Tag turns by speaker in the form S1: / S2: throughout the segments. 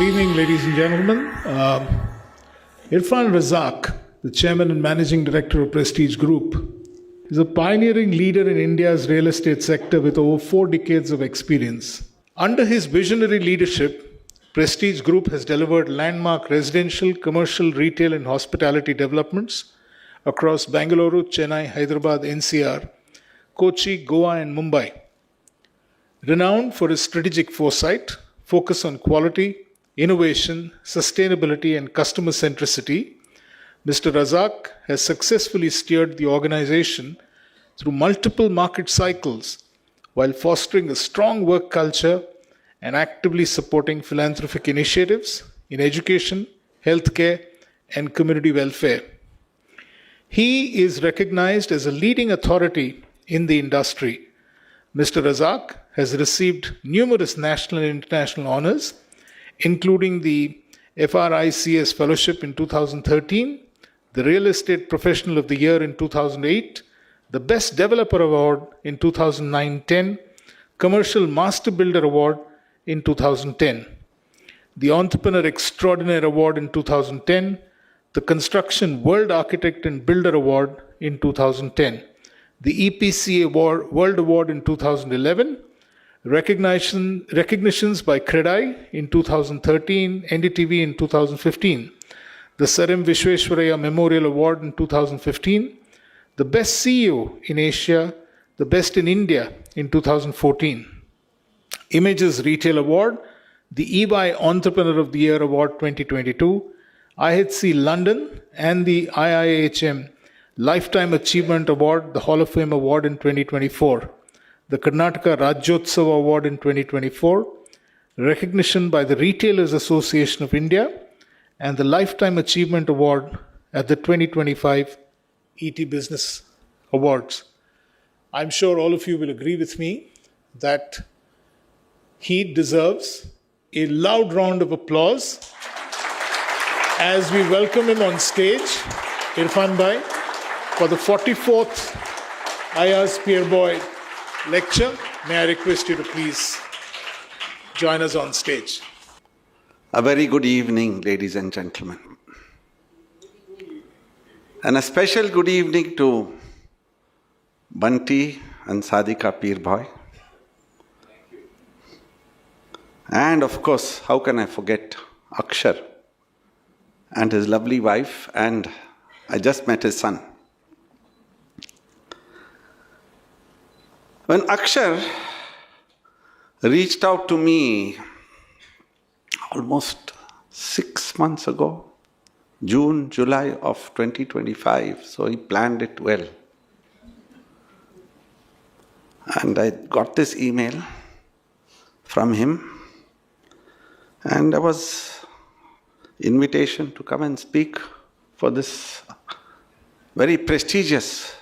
S1: Good evening, ladies and gentlemen. Irfan Razack, the Chairman and Managing Director of Prestige Group, is a pioneering leader in India's real estate sector with over 4 decades of experience. Under his visionary leadership, Prestige Group has delivered landmark residential, commercial, retail, and hospitality developments across Bangalore, Chennai, Hyderabad, NCR, Kochi, Goa, and Mumbai. Renowned for his strategic foresight, focus on quality, innovation, sustainability, and customer centricity, Mr. Razack has successfully steered the organization through multiple market cycles while fostering a strong work culture and actively supporting philanthropic initiatives in education, healthcare, and community welfare. He is recognized as a leading authority in the industry. Mr. Razack has received numerous national and international honors, including the FRICS Fellowship in 2013, the Real Estate Professional of the Year in 2008, the Best Developer Award in 2009-10, Commercial Master Builder Award in 2010, the Entrepreneur Extraordinaire Award in 2010, the Construction World Architect and Builder Award in 2010, the EPC World Award in 2011, recognitions by CREDAI in 2013, NDTV in 2015, the Sir M. Visvesvaraya Memorial Award in 2015, the Best CEO in Asia, the Best in India in 2014, Images Retail Award, the EY Entrepreneur of the Year Award 2022, IHC London, and the IIHM Lifetime Achievement Award, the Hall of Fame Award in 2024, the Karnataka Rajyotsava Award in 2024, recognition by the Retailers Association of India, and the Lifetime Achievement Award at the 2025 ET Business Awards. I'm sure all of you will agree with me that he deserves a loud round of applause as we welcome him on stage, Irfan Bhai, for the 44th Ayaz Pierboy lecture. May I request you to please join us on stage.
S2: A very good evening, ladies and gentlemen. And a special good evening to Bunty and Sadika Pierboy. And of course, how can I forget Akshar and his lovely wife, and I just met his son. When Akshar reached out to me almost 6 months ago, June, July of 2025, so he planned it well. And I got this email from him, and there was invitation to come and speak for this very prestigious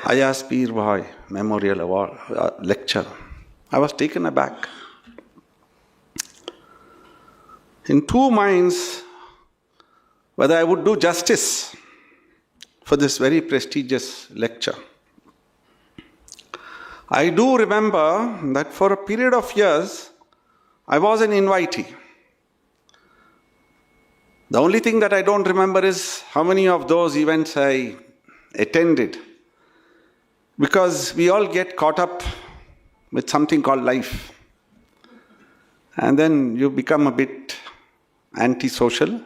S2: Ayaz Pierboy Memorial Award lecture. I was taken aback. In 2 minds, whether I would do justice for this very prestigious lecture. I do remember that for a period of years, I was an invitee. The only thing that I don't remember is how many of those events I attended, because we all get caught up with something called life. And then you become a bit antisocial,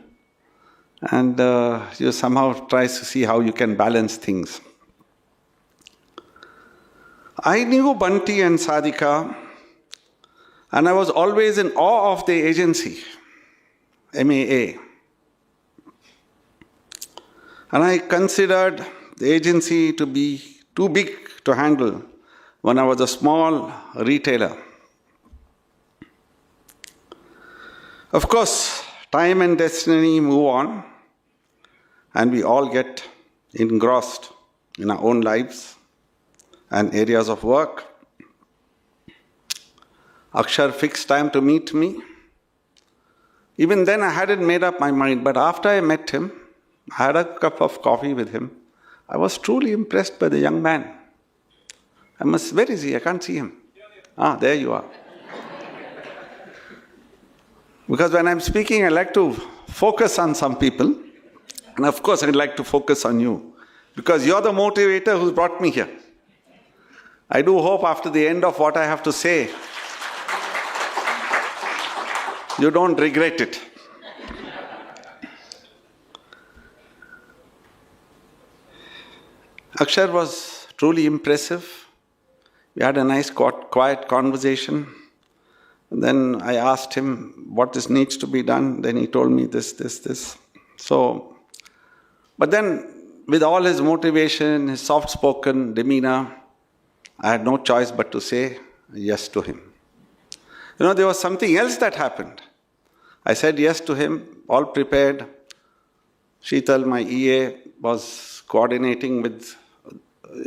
S2: and you somehow try to see how you can balance things. I knew Bunty and Sadika, and I was always in awe of the agency, MAA. And I considered the agency to be too big to handle when I was a small retailer. Of course, time and destiny move on, and we all get engrossed in our own lives and areas of work. Akshar fixed time to meet me. Even then I hadn't made up my mind, but after I met him, I had a cup of coffee with him. I was truly impressed by the young man. Where is he? I can't see him. Ah, there you are. Because when I'm speaking, I like to focus on some people. And of course, I'd like to focus on you. Because you're the motivator who's brought me here. I do hope after the end of what I have to say, you don't regret it. Akshar was truly impressive. We had a nice, quiet conversation. And then I asked him what this needs to be done. Then he told me this. So, but then with all his motivation, his soft-spoken demeanor, I had no choice but to say yes to him. You know, there was something else that happened. I said yes to him, all prepared. Sheetal, my EA, was coordinating with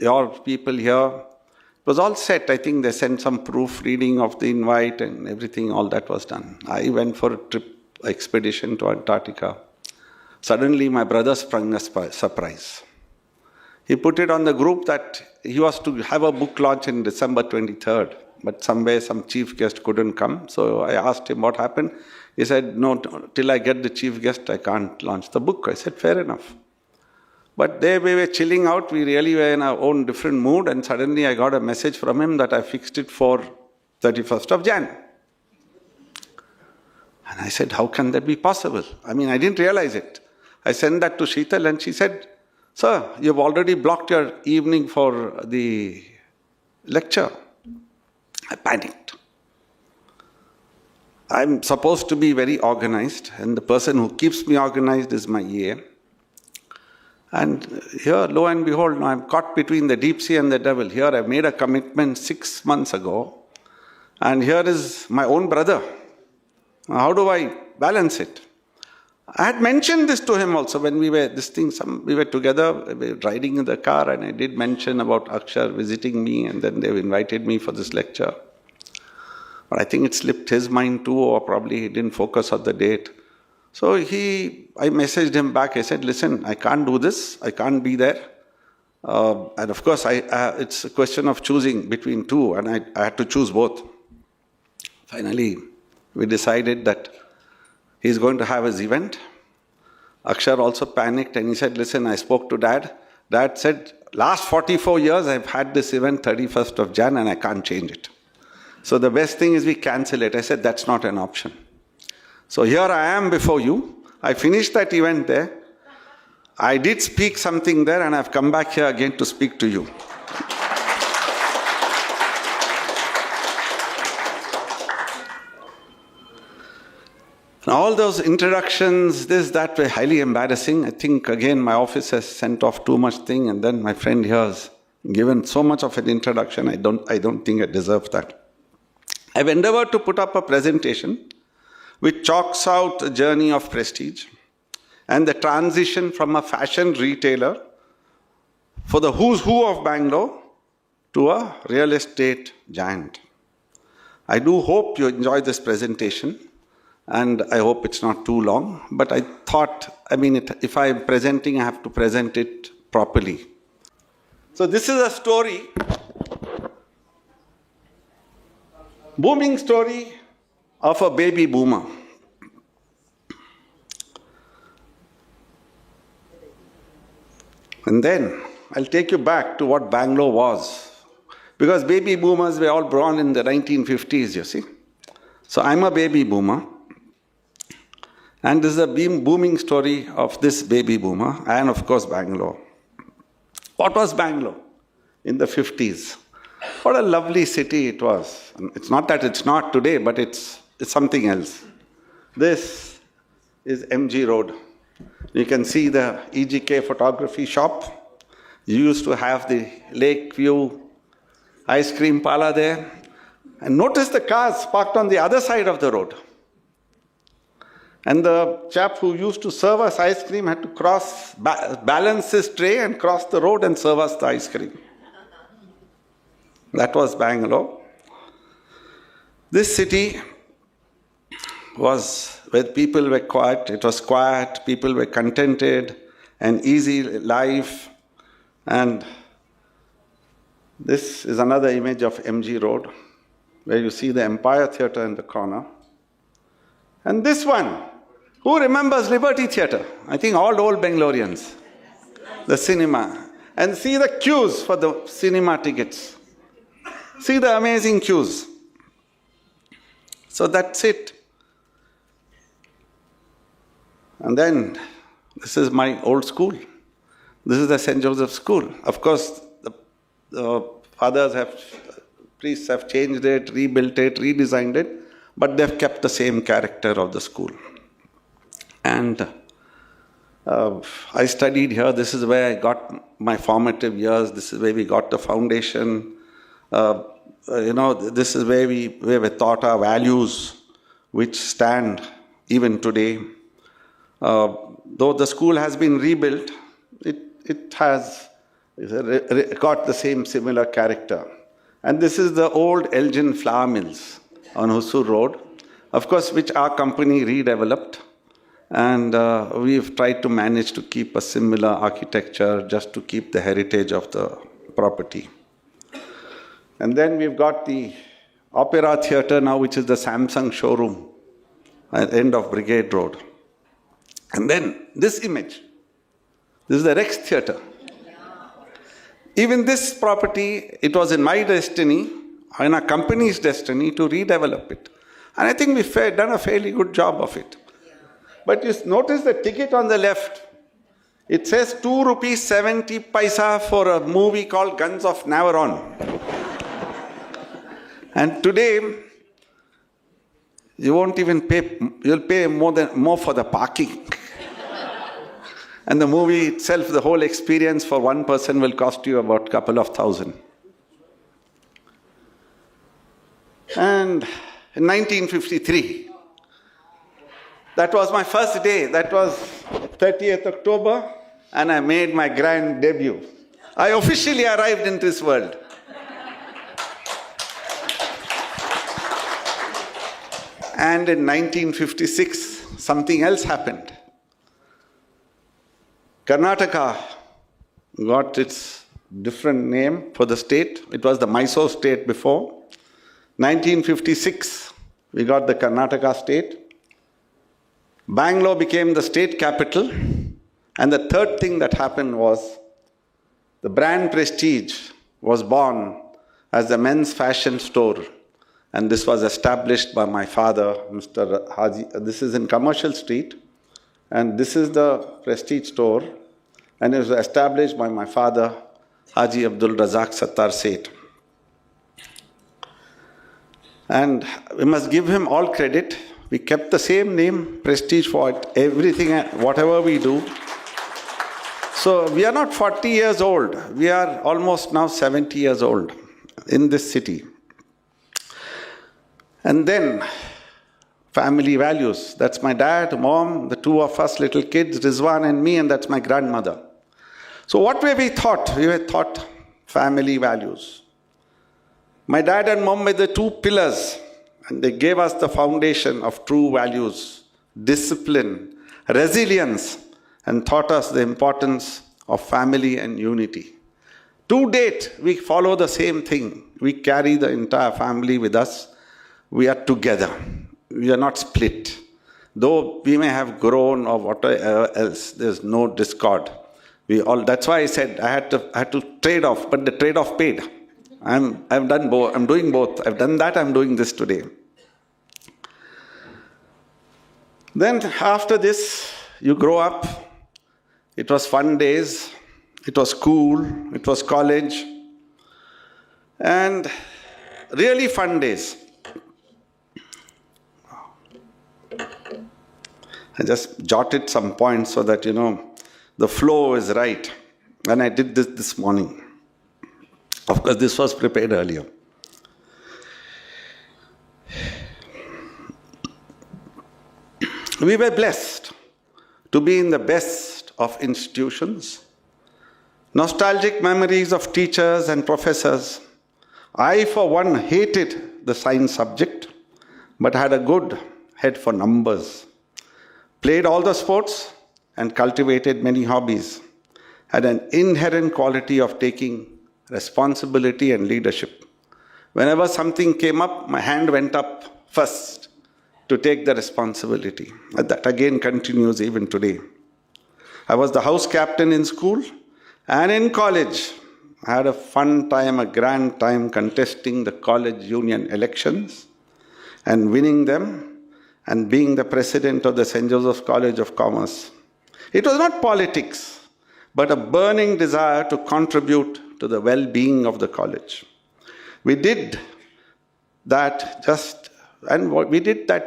S2: your people here. It was all set. I think they sent some proofreading of the invite and everything, all that was done. I went for a trip, expedition to Antarctica. Suddenly, my brother sprung a surprise. He put it on the group that he was to have a book launch in December 23rd, but somewhere some chief guest couldn't come. So I asked him what happened. He said, no, till I get the chief guest, I can't launch the book. I said, fair enough. But there we were chilling out. We really were in our own different mood. And suddenly I got a message from him that I fixed it for 31st of Jan. And I said, how can that be possible? I mean, I didn't realize it. I sent that to Sheetal and she said, sir, you've already blocked your evening for the lecture. I panicked. I'm supposed to be very organized, and the person who keeps me organized is my EA. And here, lo and behold, now I'm caught between the deep sea and the devil. Here I made a commitment 6 months ago, and here is my own brother. Now, how do I balance it? I had mentioned this to him also when we were we were together, we were riding in the car, and I did mention about Akshar visiting me, and then they invited me for this lecture. But I think it slipped his mind too, or probably he didn't focus on the date. So I messaged him back. I said, listen, I can't do this. I can't be there. And of course, it's a question of choosing between two, and I had to choose both. Finally, we decided that he's going to have his event. Akshar also panicked and he said, listen, I spoke to Dad. Dad said, last 44 years I've had this event 31st of Jan and I can't change it. So the best thing is we cancel it. I said, that's not an option. So here I am before you. I finished that event there. I did speak something there and I've come back here again to speak to you. Now, all those introductions, this, that, were highly embarrassing. I think, again, my office has sent off too much thing, and then my friend here has given so much of an introduction, I don't think I deserve that. I've endeavored to put up a presentation which chalks out a journey of prestige and the transition from a fashion retailer for the who's who of Bangalore to a real estate giant. I do hope you enjoy this presentation. And I hope it's not too long. But I thought, if I'm presenting, I have to present it properly. So this is a story, booming story of a baby boomer. And then I'll take you back to what Bangalore was. Because baby boomers were all born in the 1950s, you see. So I'm a baby boomer. And this is a booming story of this baby boomer and, of course, Bangalore. What was Bangalore in the 50s? What a lovely city it was. It's not that it's not today, but it's something else. This is MG Road. You can see the EGK photography shop. You used to have the Lake View ice cream parlor there. And notice the cars parked on the other side of the road. And the chap who used to serve us ice cream had to balance his tray and cross the road and serve us the ice cream. That was Bangalore. This city was where people were quiet. It was quiet, people were contented, an easy life. And this is another image of MG Road, where you see the Empire Theatre in the corner. And this one, who remembers Liberty Theatre? I think all old Bangaloreans. The cinema. And see the queues for the cinema tickets. See the amazing queues. So that's it. And then, this is my old school. This is the St. Joseph School. Of course, the priests have changed it, rebuilt it, redesigned it, but they've kept the same character of the school. And I studied here. This is where I got my formative years. This is where we got the foundation. This is where we were taught our values, which stand even today. Though the school has been rebuilt, it has got the same similar character. And this is the old Elgin flour mills on Hosur Road, of course, which our company redeveloped. And we've tried to manage to keep a similar architecture just to keep the heritage of the property. And then we've got the Opera Theatre now, which is the Samsung showroom at the end of Brigade Road. And then this image, this is the Rex Theatre. Even this property, it was in my destiny, in our company's destiny, to redevelop it. And I think we've done a fairly good job of it. But you notice the ticket on the left. It says 2 rupees 70 paisa for a movie called Guns of Navarone. And today, you won't even pay, you'll pay more for the parking. And the movie itself, the whole experience for one person will cost you about a couple of thousand. And in 1953, that was my first day. That was 30th October, and I made my grand debut. I officially arrived in this world. And in 1956, something else happened. Karnataka got its different name for the state. It was the Mysore state before. 1956, we got the Karnataka state. Bangalore became the state capital. And the third thing that happened was the brand Prestige was born as the men's fashion store. And this was established by my father, Mr. Haji. This is in Commercial Street. And this is the Prestige store. And it was established by my father, Haji Abdul Razack Sir. And we must give him all credit. We kept the same name, Prestige, for everything, whatever we do. So we are not 40 years old. We are almost now 70 years old in this city. And then, family values. That's my dad, mom, the two of us little kids, Rizwan and me, and that's my grandmother. So what were we taught? We were taught family values. My dad and mom were the two pillars, and they gave us the foundation of true values, discipline, resilience, and taught us the importance of family and unity. To date, we follow the same thing. We carry the entire family with us. We are together. We are not split. Though we may have grown or whatever else, there's no discord. That's why I said I had to trade off, but the trade-off paid. I've done both. I'm doing both. I've done that. I'm doing this today. Then after this, you grow up. It was fun days. It was school. It was college. And really fun days. I just jotted some points so that, the flow is right. And I did this morning. Of course, this was prepared earlier. We were blessed to be in the best of institutions. Nostalgic memories of teachers and professors. I, for one, hated the science subject, but had a good head for numbers. Played all the sports and cultivated many hobbies. Had an inherent quality of taking responsibility and leadership. Whenever something came up, my hand went up first. to take the responsibility. And that again continues even today. I was the house captain in school and in college. I had a fun time, a grand time contesting the college union elections and winning them and being the president of the St. Joseph's College of Commerce. It was not politics, but a burning desire to contribute to the well-being of the college. We did that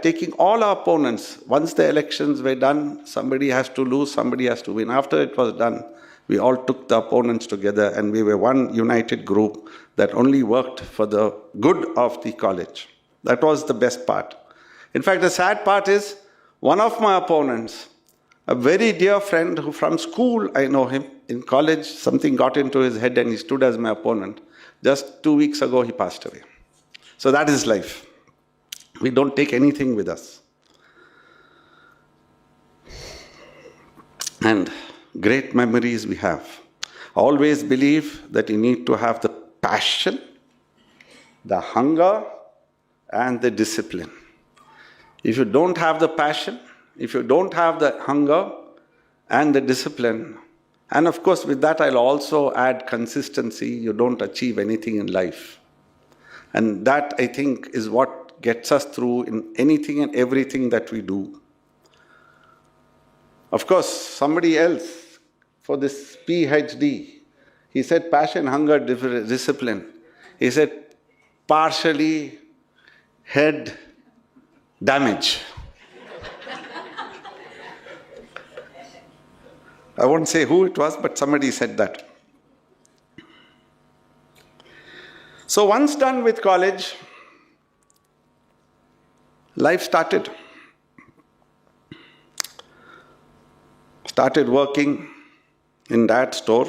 S2: taking all our opponents. Once the elections were done, somebody has to lose, somebody has to win. After it was done, we all took the opponents together and we were one united group that only worked for the good of the college. That was the best part. In fact, the sad part is, one of my opponents, a very dear friend who from school I know him, in college something got into his head and he stood as my opponent. Just 2 weeks ago he passed away. So that is life. We don't take anything with us. And great memories we have. I always believe that you need to have the passion, the hunger, and the discipline. If you don't have the passion, if you don't have the hunger and the discipline, and of course with that I'll also add consistency, you don't achieve anything in life. And that, I think, is what gets us through in anything and everything that we do. Of course, somebody else, for this PhD, he said passion, hunger, discipline. He said partially head damage. I won't say who it was, but somebody said that. So once done with college, life started. Started working in that store,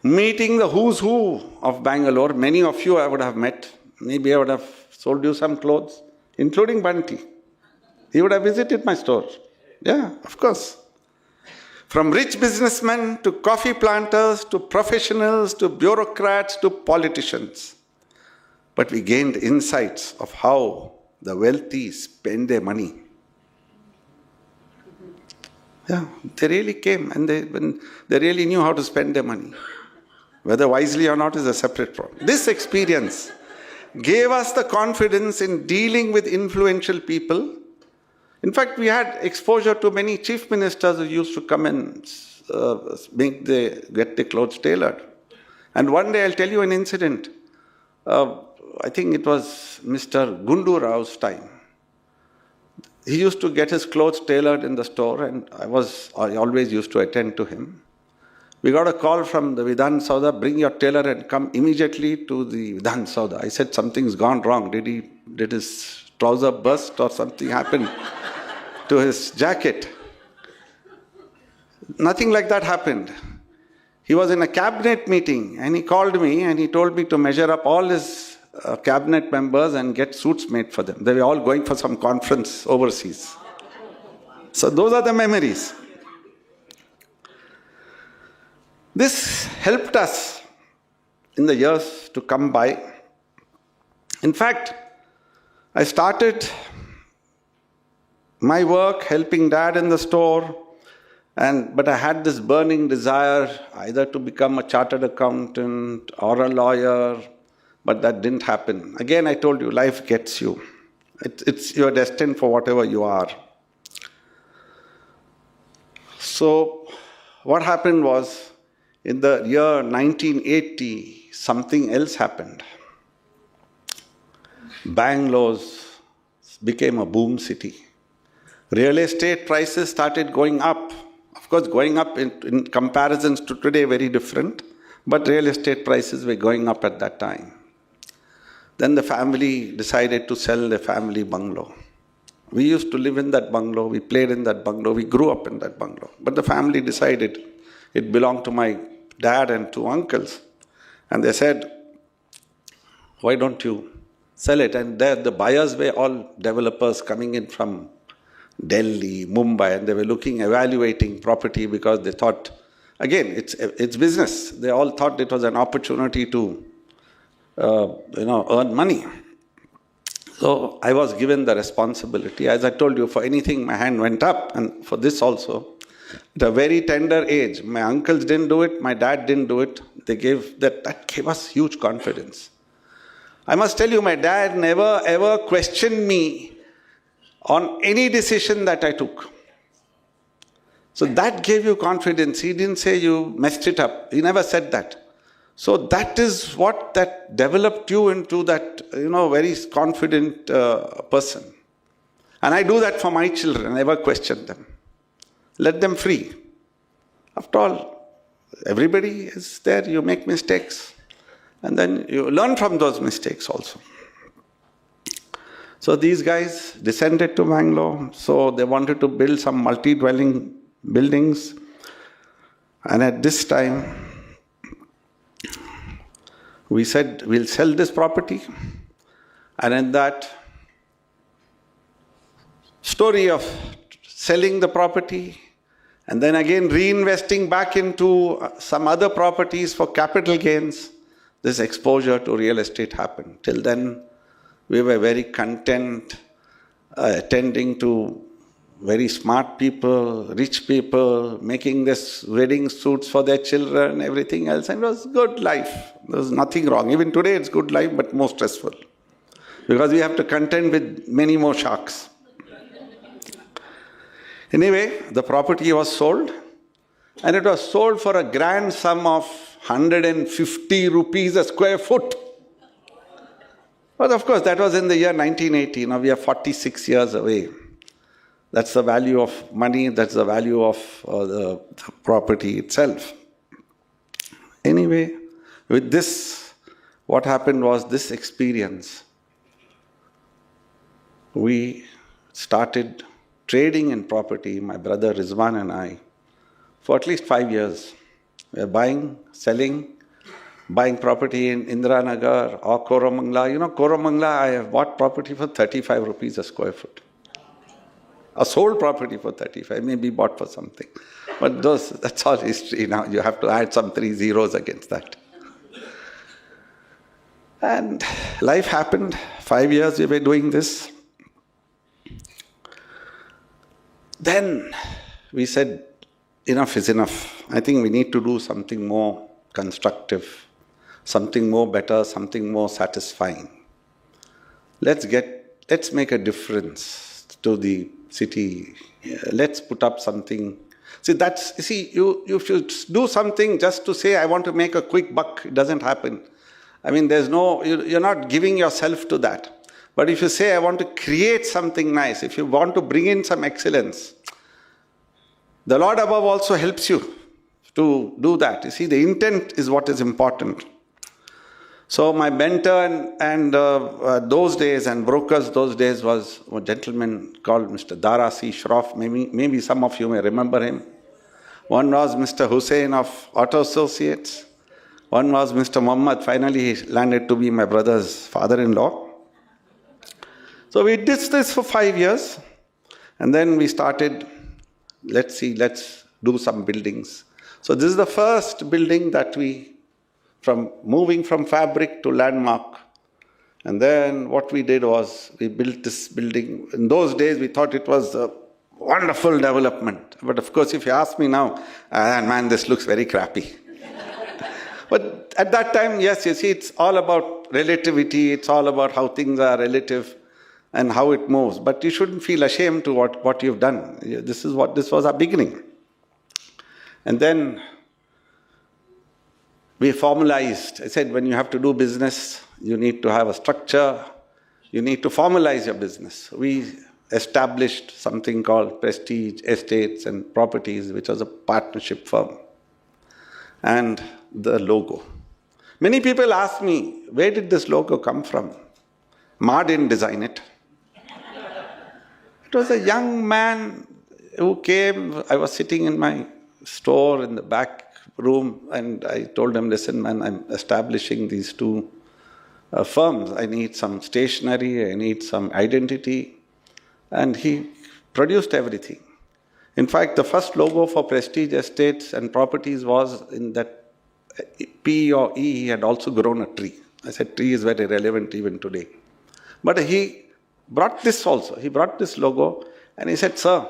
S2: meeting the who's who of Bangalore. Many of you I would have met. Maybe I would have sold you some clothes, including Bunty. He would have visited my store. Yeah, of course. From rich businessmen to coffee planters to professionals to bureaucrats to politicians. But we gained insights of how the wealthy spend their money. Yeah, they really came and they really knew how to spend their money. Whether wisely or not is a separate problem. This experience gave us the confidence in dealing with influential people. In fact, we had exposure to many chief ministers who used to come and get the clothes tailored. And one day I'll tell you an incident. I think it was Mr. Gundu Rao's time. He used to get his clothes tailored in the store, and I always used to attend to him. We got a call from the Vidhan Sauda, bring your tailor and come immediately to the Vidhan Sauda. I said, something's gone wrong. Did his trouser burst or something happen to his jacket? Nothing like that happened. He was in a cabinet meeting and he called me and he told me to measure up all his cabinet members and get suits made for them. They were all going for some conference overseas. So those are the memories. This helped us in the years to come by. In fact, I started my work helping Dad in the store, but I had this burning desire either to become a chartered accountant or a lawyer, but that didn't happen. Again, I told you, life gets you. You're destined for whatever you are. So what happened was, in the year 1980, something else happened. Bangalore became a boom city. Real estate prices started going up. Of course, going up in comparisons to today, very different. But real estate prices were going up at that time. Then the family decided to sell the family bungalow. We used to live in that bungalow. We played in that bungalow. We grew up in that bungalow. But the family decided it belonged to my dad and two uncles. And they said, why don't you sell it? And the buyers were all developers coming in from Delhi, Mumbai, and they were evaluating property because they thought, again, it's business. They all thought it was an opportunity to earn money. So I was given the responsibility. As I told you, for anything my hand went up, and for this also. At a very tender age, my uncles didn't do it, my dad didn't do it. That gave us huge confidence. I must tell you, my dad never ever questioned me on any decision that I took. So that gave you confidence. He didn't say you messed it up. He never said that. So that is what that developed you into that, very confident person. And I do that for my children. I never question them. Let them free. After all, everybody is there. You make mistakes. And then you learn from those mistakes also. So these guys descended to Bangalore. So they wanted to build some multi-dwelling buildings. And at this time, we said, we'll sell this property. And in that story of selling the property and then again reinvesting back into some other properties for capital gains, this exposure to real estate happened. Till then, we were very content attending to very smart people, rich people, making this wedding suits for their children, everything else. And it was good life. There was nothing wrong. Even today it's good life, but more stressful. Because we have to contend with many more sharks. Anyway, the property was sold. And it was sold for a grand sum of 150 rupees a square foot. But of course, that was in the year 1980. Now we are 46 years away. That's the value of money, that's the value of the property itself. Anyway, with this, what happened was this experience. We started trading in property, my brother Rizwan and I, for at least 5 years. We were buying, selling, buying property in Indiranagar or Koramangala. Koramangala, I have bought property for 35 rupees a square foot. A sold property for 35, maybe bought for something. But that's all history now. You have to add some 3 zeros against that. And life happened. 5 years we were doing this. Then we said, enough is enough. I think we need to do something more constructive, something more better, something more satisfying. Let's make a difference to the city. Let's put up something. You should do something just to say, I want to make a quick buck. It doesn't happen. I mean, you're not giving yourself to that. But if you say, I want to create something nice, if you want to bring in some excellence, the Lord above also helps you to do that. You see, the intent is what is important. So my mentor and those days and brokers those days was a gentleman called Mr. Dara C. Shroff. Maybe some of you may remember him. One was Mr. Hussain of Auto Associates. One was Mr. Muhammad. Finally, he landed to be my brother's father-in-law. So we did this for 5 years. And then we started, let's do some buildings. So this is the first building that moving from fabric to landmark. And then what we did was, we built this building. In those days, we thought it was a wonderful development. But of course, if you ask me now, man, this looks very crappy. But at that time, yes, you see, it's all about relativity. It's all about how things are relative and how it moves. But you shouldn't feel ashamed to what you've done. This was our beginning. And then we formalized. I said, when you have to do business, you need to have a structure. You need to formalize your business. We established something called Prestige Estates and Properties, which was a partnership firm. And the logo. Many people ask me, where did this logo come from? Ma didn't design it. It was a young man who came. I was sitting in my store in the back room, and I told him, listen, man, I'm establishing these 2 firms. I need some stationery, I need some identity. And he produced everything. In fact, the first logo for Prestige Estates and Properties was in that P or E, he had also grown a tree. I said, tree is very relevant even today. But he brought this also. He brought this logo and he said, "Sir,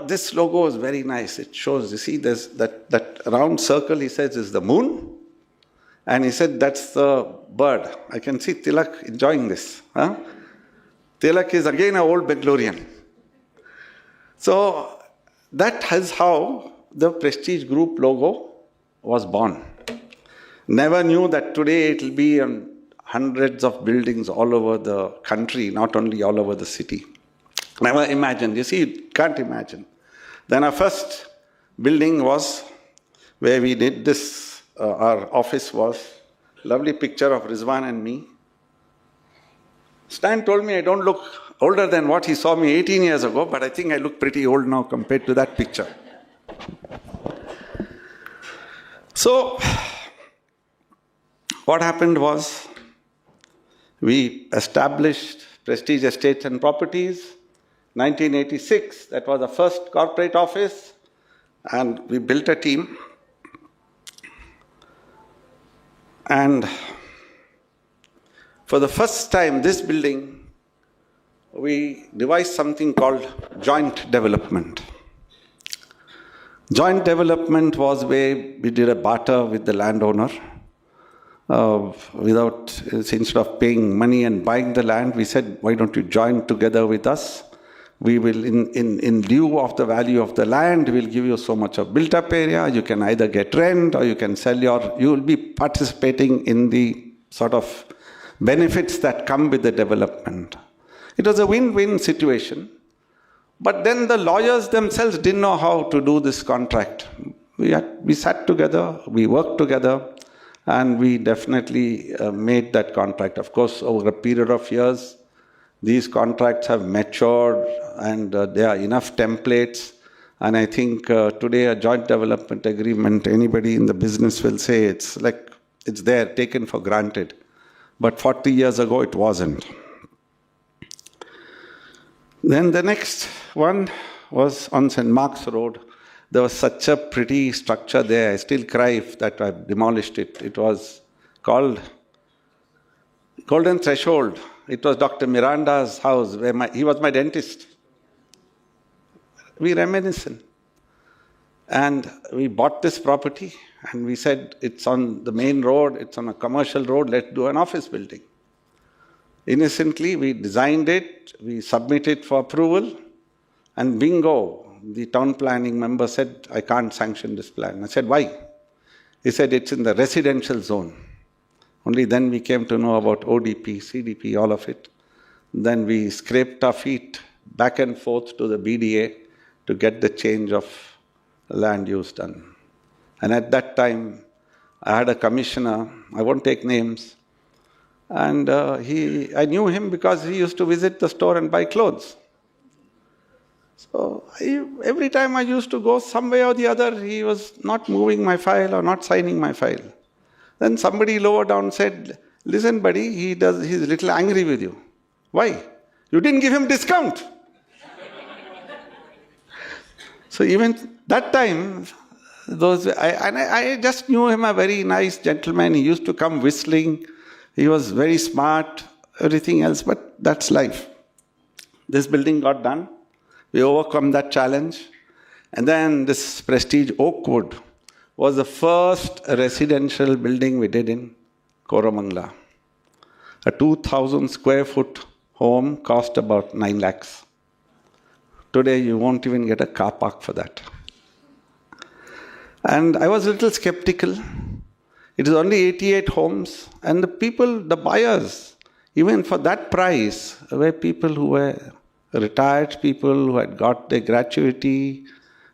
S2: this logo is very nice. It shows, you see, there's that round circle," he says, "is the moon." And he said, "That's the bird." I can see Tilak enjoying this. Huh? Tilak is again an old Bangalorean. So that is how the Prestige Group logo was born. Never knew that today it will be on hundreds of buildings all over the country, not only all over the city. Never imagined. You see, you can't imagine. Then our first building was where we did this. Our office was lovely picture of Rizwan and me. Stan told me I don't look older than what he saw me 18 years ago, but I think I look pretty old now compared to that picture. So, what happened was, we established Prestige Estates and Properties. 1986, that was the first corporate office, and we built a team. And for the first time, this building, we devised something called joint development. Joint development was where we did a barter with the landowner. Instead of paying money and buying the land, we said, "Why don't you join together with us? We will, in lieu of the value of the land, we'll give you so much of built-up area. You can either get rent or you can sell you will be participating in the sort of benefits that come with the development." It was a win-win situation. But then the lawyers themselves didn't know how to do this contract. We sat together, we worked together, and we definitely made that contract. Of course, over a period of years, these contracts have matured and there are enough templates. And I think today a joint development agreement, anybody in the business will say it's there, taken for granted. But 40 years ago, it wasn't. Then the next one was on St. Mark's Road. There was such a pretty structure there. I still cry that I demolished it. It was called Golden Threshold. It was Dr. Miranda's house, where he was my dentist. We reminiscent. And we bought this property, and we said, it's on the main road, it's on a commercial road, let's do an office building. Innocently, we designed it, we submitted for approval, and bingo, the town planning member said, "I can't sanction this plan." I said, "Why?" He said, "It's in the residential zone." Only then we came to know about ODP, CDP, all of it. Then we scraped our feet back and forth to the BDA to get the change of land use done. And at that time, I had a commissioner, I won't take names, and I knew him because he used to visit the store and buy clothes. So every time I used to go somewhere or the other, he was not moving my file or not signing my file. Then somebody lower down said, "Listen, buddy, he's a little angry with you." "Why?" "You didn't give him discount." So even that time, I just knew him a very nice gentleman. He used to come whistling. He was very smart, everything else, but that's life. This building got done. We overcome that challenge. And then this Prestige Oakwood was the first residential building we did in Koramangala. A 2,000 square foot home cost about 9 lakhs. Today you won't even get a car park for that. And I was a little skeptical. It is only 88 homes, and the people, the buyers, even for that price, were people who were retired people who had got their gratuity,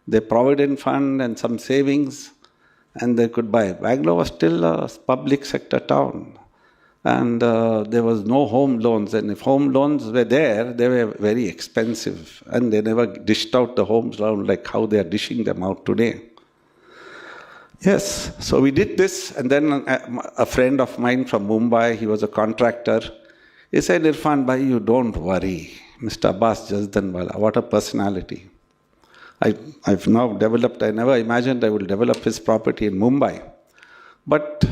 S2: their provident fund and some savings, and they could buy. Bangalore was still a public sector town, and there was no home loans, and if home loans were there, they were very expensive, and they never dished out the homes loan like how they are dishing them out today. Yes, so we did this, and then a friend of mine from Mumbai, he was a contractor, he said, "Irfan bhai, you don't worry. Mr. Abbas Jazdanwala, what a personality. I've now developed, I never imagined I would develop his property in Mumbai. But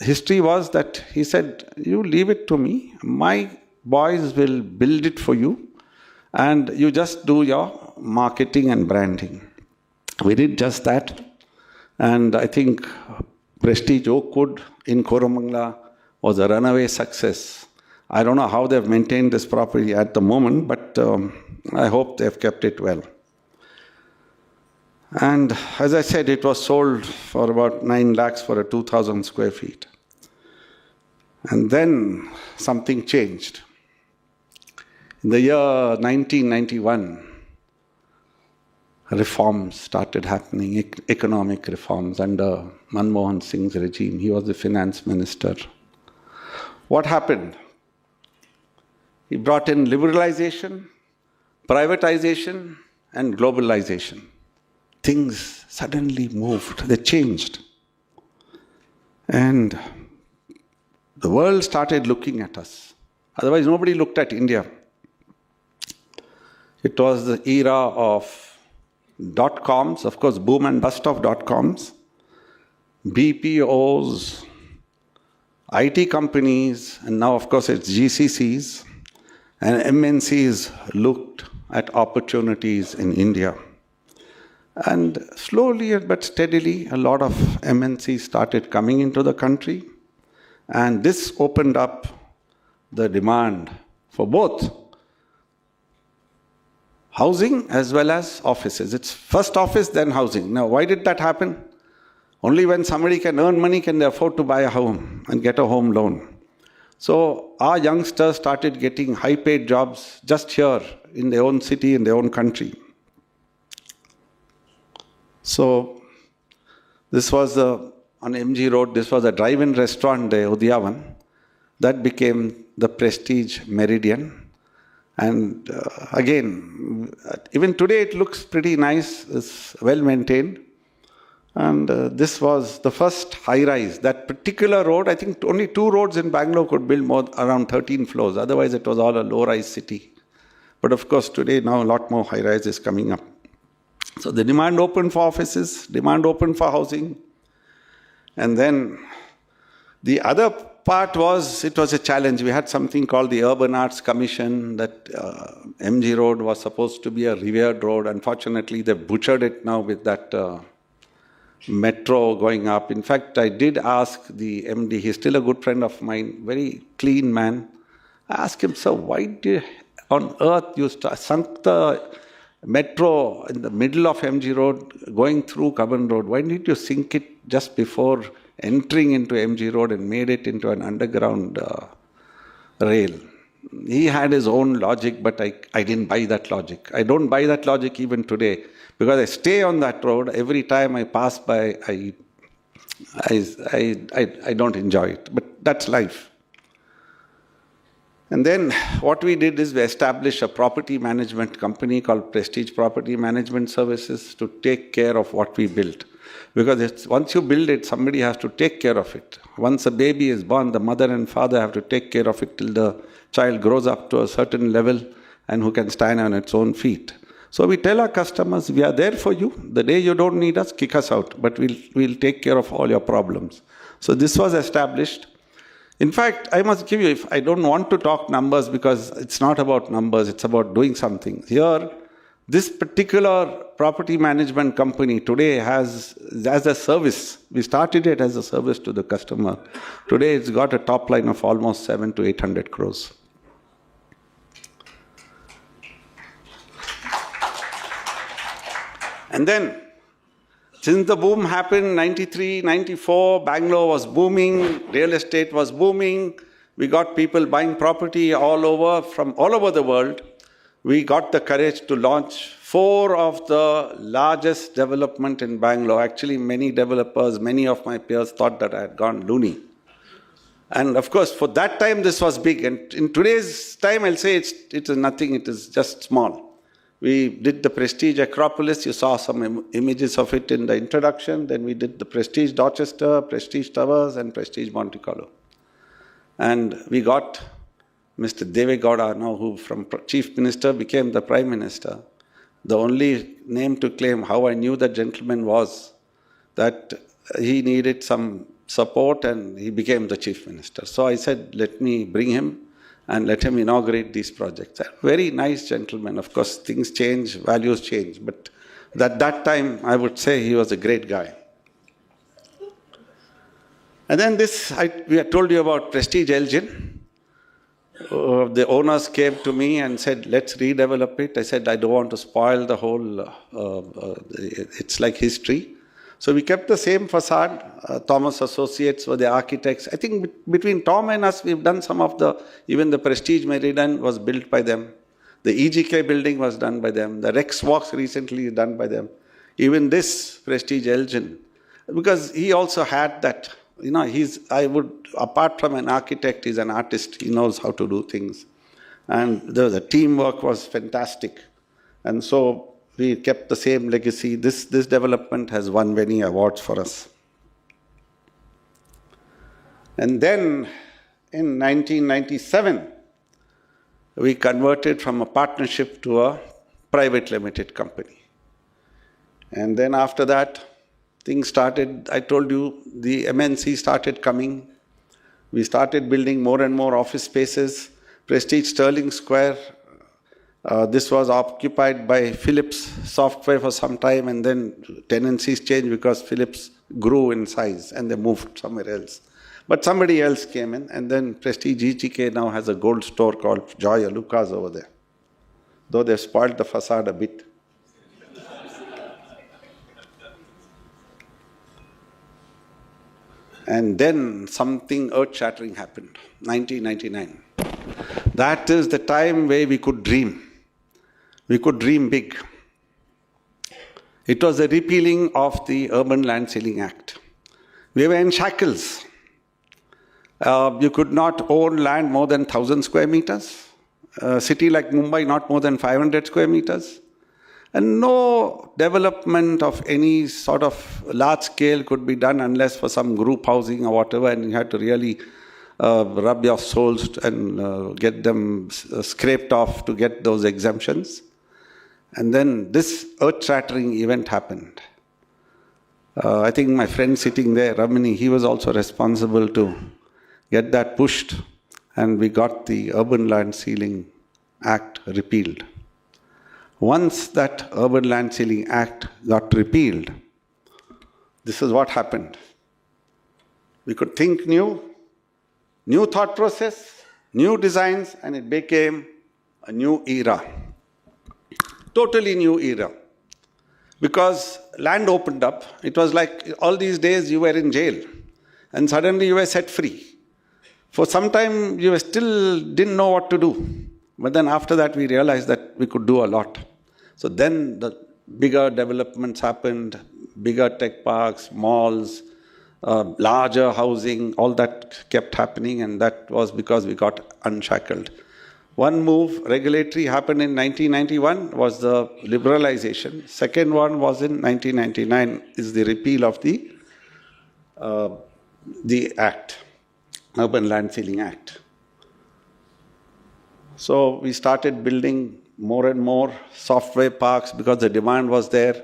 S2: history was that he said, you leave it to me. My boys will build it for you, and you just do your marketing and branding. We did just that, and I think Prestige Oakwood in Koramangala was a runaway success. I don't know how they've maintained this property at the moment, but I hope they've kept it well. And as I said, it was sold for about 9 lakhs for a 2,000 square feet. And then something changed. In the year 1991, reforms started happening, economic reforms under Manmohan Singh's regime. He was the finance minister. What happened? He brought in liberalization, privatization, and globalization. Things suddenly moved, they changed. And the world started looking at us. Otherwise, nobody looked at India. It was the era of dot-coms, of course, boom and bust of dot-coms, BPOs, IT companies, and now, of course, it's GCCs, and MNCs looked at opportunities in India. And slowly but steadily, a lot of MNCs started coming into the country, and this opened up the demand for both housing as well as offices. It's first office, then housing. Now, why did that happen? Only when somebody can earn money can they afford to buy a home and get a home loan. So our youngsters started getting high-paid jobs just here in their own city, in their own country. So this was on MG Road, this was a drive-in restaurant there, Udyavan. That became the Prestige Meridian. And again, even today it looks pretty nice, it's well maintained. And this was the first high-rise. That particular road, I think only 2 roads in Bangalore could build around 13 floors. Otherwise it was all a low-rise city. But of course today now a lot more high-rise is coming up. So the demand opened for offices, demand opened for housing. And then the other part was, it was a challenge. We had something called the Urban Arts Commission, that MG Road was supposed to be a revered road. Unfortunately, they butchered it now with that metro going up. In fact, I did ask the MD, he's still a good friend of mine, very clean man. I asked him, sir, why on earth you sunk the metro in the middle of MG Road going through Cubbon Road? Why didn't you sink it just before entering into MG Road and made it into an underground rail? He had his own logic, but I didn't buy that logic. I don't buy that logic even today, because I stay on that road. Every time I pass by, I don't enjoy it. But that's life. And then what we did is we established a property management company called Prestige Property Management Services to take care of what we built. Because once you build it, somebody has to take care of it. Once a baby is born, the mother and father have to take care of it till the child grows up to a certain level and who can stand on its own feet. So we tell our customers, we are there for you. The day you don't need us, kick us out. But we'll take care of all your problems. So this was established. In fact, I must give you, I don't want to talk numbers because it's not about numbers, it's about doing something. Here, this particular property management company today has, as a service, we started it as a service to the customer. Today it's got a top line of almost 700 to 800 crores. And then, since the boom happened, 93, 94, Bangalore was booming, real estate was booming. We got people buying property all over, from all over the world. We got the courage to launch 4 of the largest development in Bangalore. Actually, many developers, many of my peers thought that I had gone loony. And of course, for that time, this was big. And in today's time, I'll say it's nothing, it is just small. We did the Prestige Acropolis. You saw some images of it in the introduction. Then we did the Prestige Dorchester, Prestige Towers, and Prestige Monte Carlo. And we got Mr. Deve Gowda, now who from Chief Minister became the Prime Minister. The only name to claim, how I knew that gentleman was that he needed some support and he became the Chief Minister. So I said, let me bring him. and let him inaugurate these projects. A very nice gentleman. Of course, things change, values change, but at that time, I would say he was a great guy. And then we had told you about Prestige Elgin. The owners came to me and said, let's redevelop it. I said, I don't want to spoil the whole, it's like history. So we kept the same facade. Thomas Associates were the architects. I think between Tom and us, we've done some of even the Prestige Meridian was built by them. The EGK building was done by them. The Rex Walks recently done by them. Even this Prestige Elgin. Because he also had that, apart from an architect, he's an artist. He knows how to do things. And the teamwork was fantastic. And so we kept the same legacy. This development has won many awards for us. And then in 1997, we converted from a partnership to a private limited company. And then after that, things started. I told you, the MNC started coming. We started building more and more office spaces. Prestige Sterling Square, this was occupied by Philips Software for some time, and then tenancies changed because Philips grew in size and they moved somewhere else. But somebody else came in, and then Prestige EGK now has a gold store called Joy Alucas over there, though they've spoiled the facade a bit. And then something earth-shattering happened, 1999. That is the time where we could dream. We could dream big. It was the repealing of the Urban Land Ceiling Act. We were in shackles. You could not own land more than 1,000 square meters. A city like Mumbai, not more than 500 square meters. And no development of any sort of large scale could be done unless for some group housing or whatever, and you had to really rub your souls and get them scraped off to get those exemptions. And then this earth-shattering event happened. I think my friend sitting there, Ramani, he was also responsible to get that pushed, and we got the Urban Land Ceiling Act repealed. Once that Urban Land Ceiling Act got repealed, this is what happened. We could think new thought process, new designs, and it became a new era. Totally new era. Because land opened up. It was like all these days you were in jail, and suddenly you were set free. For some time you still didn't know what to do. But then after that we realized that we could do a lot. So then the bigger developments happened, bigger tech parks, malls, larger housing, all that kept happening, and that was because we got unshackled. One move, regulatory, happened in 1991, was the liberalization. Second one was in 1999, is the repeal of the Act, Urban Land Ceiling Act. So we started building more and more software parks because the demand was there.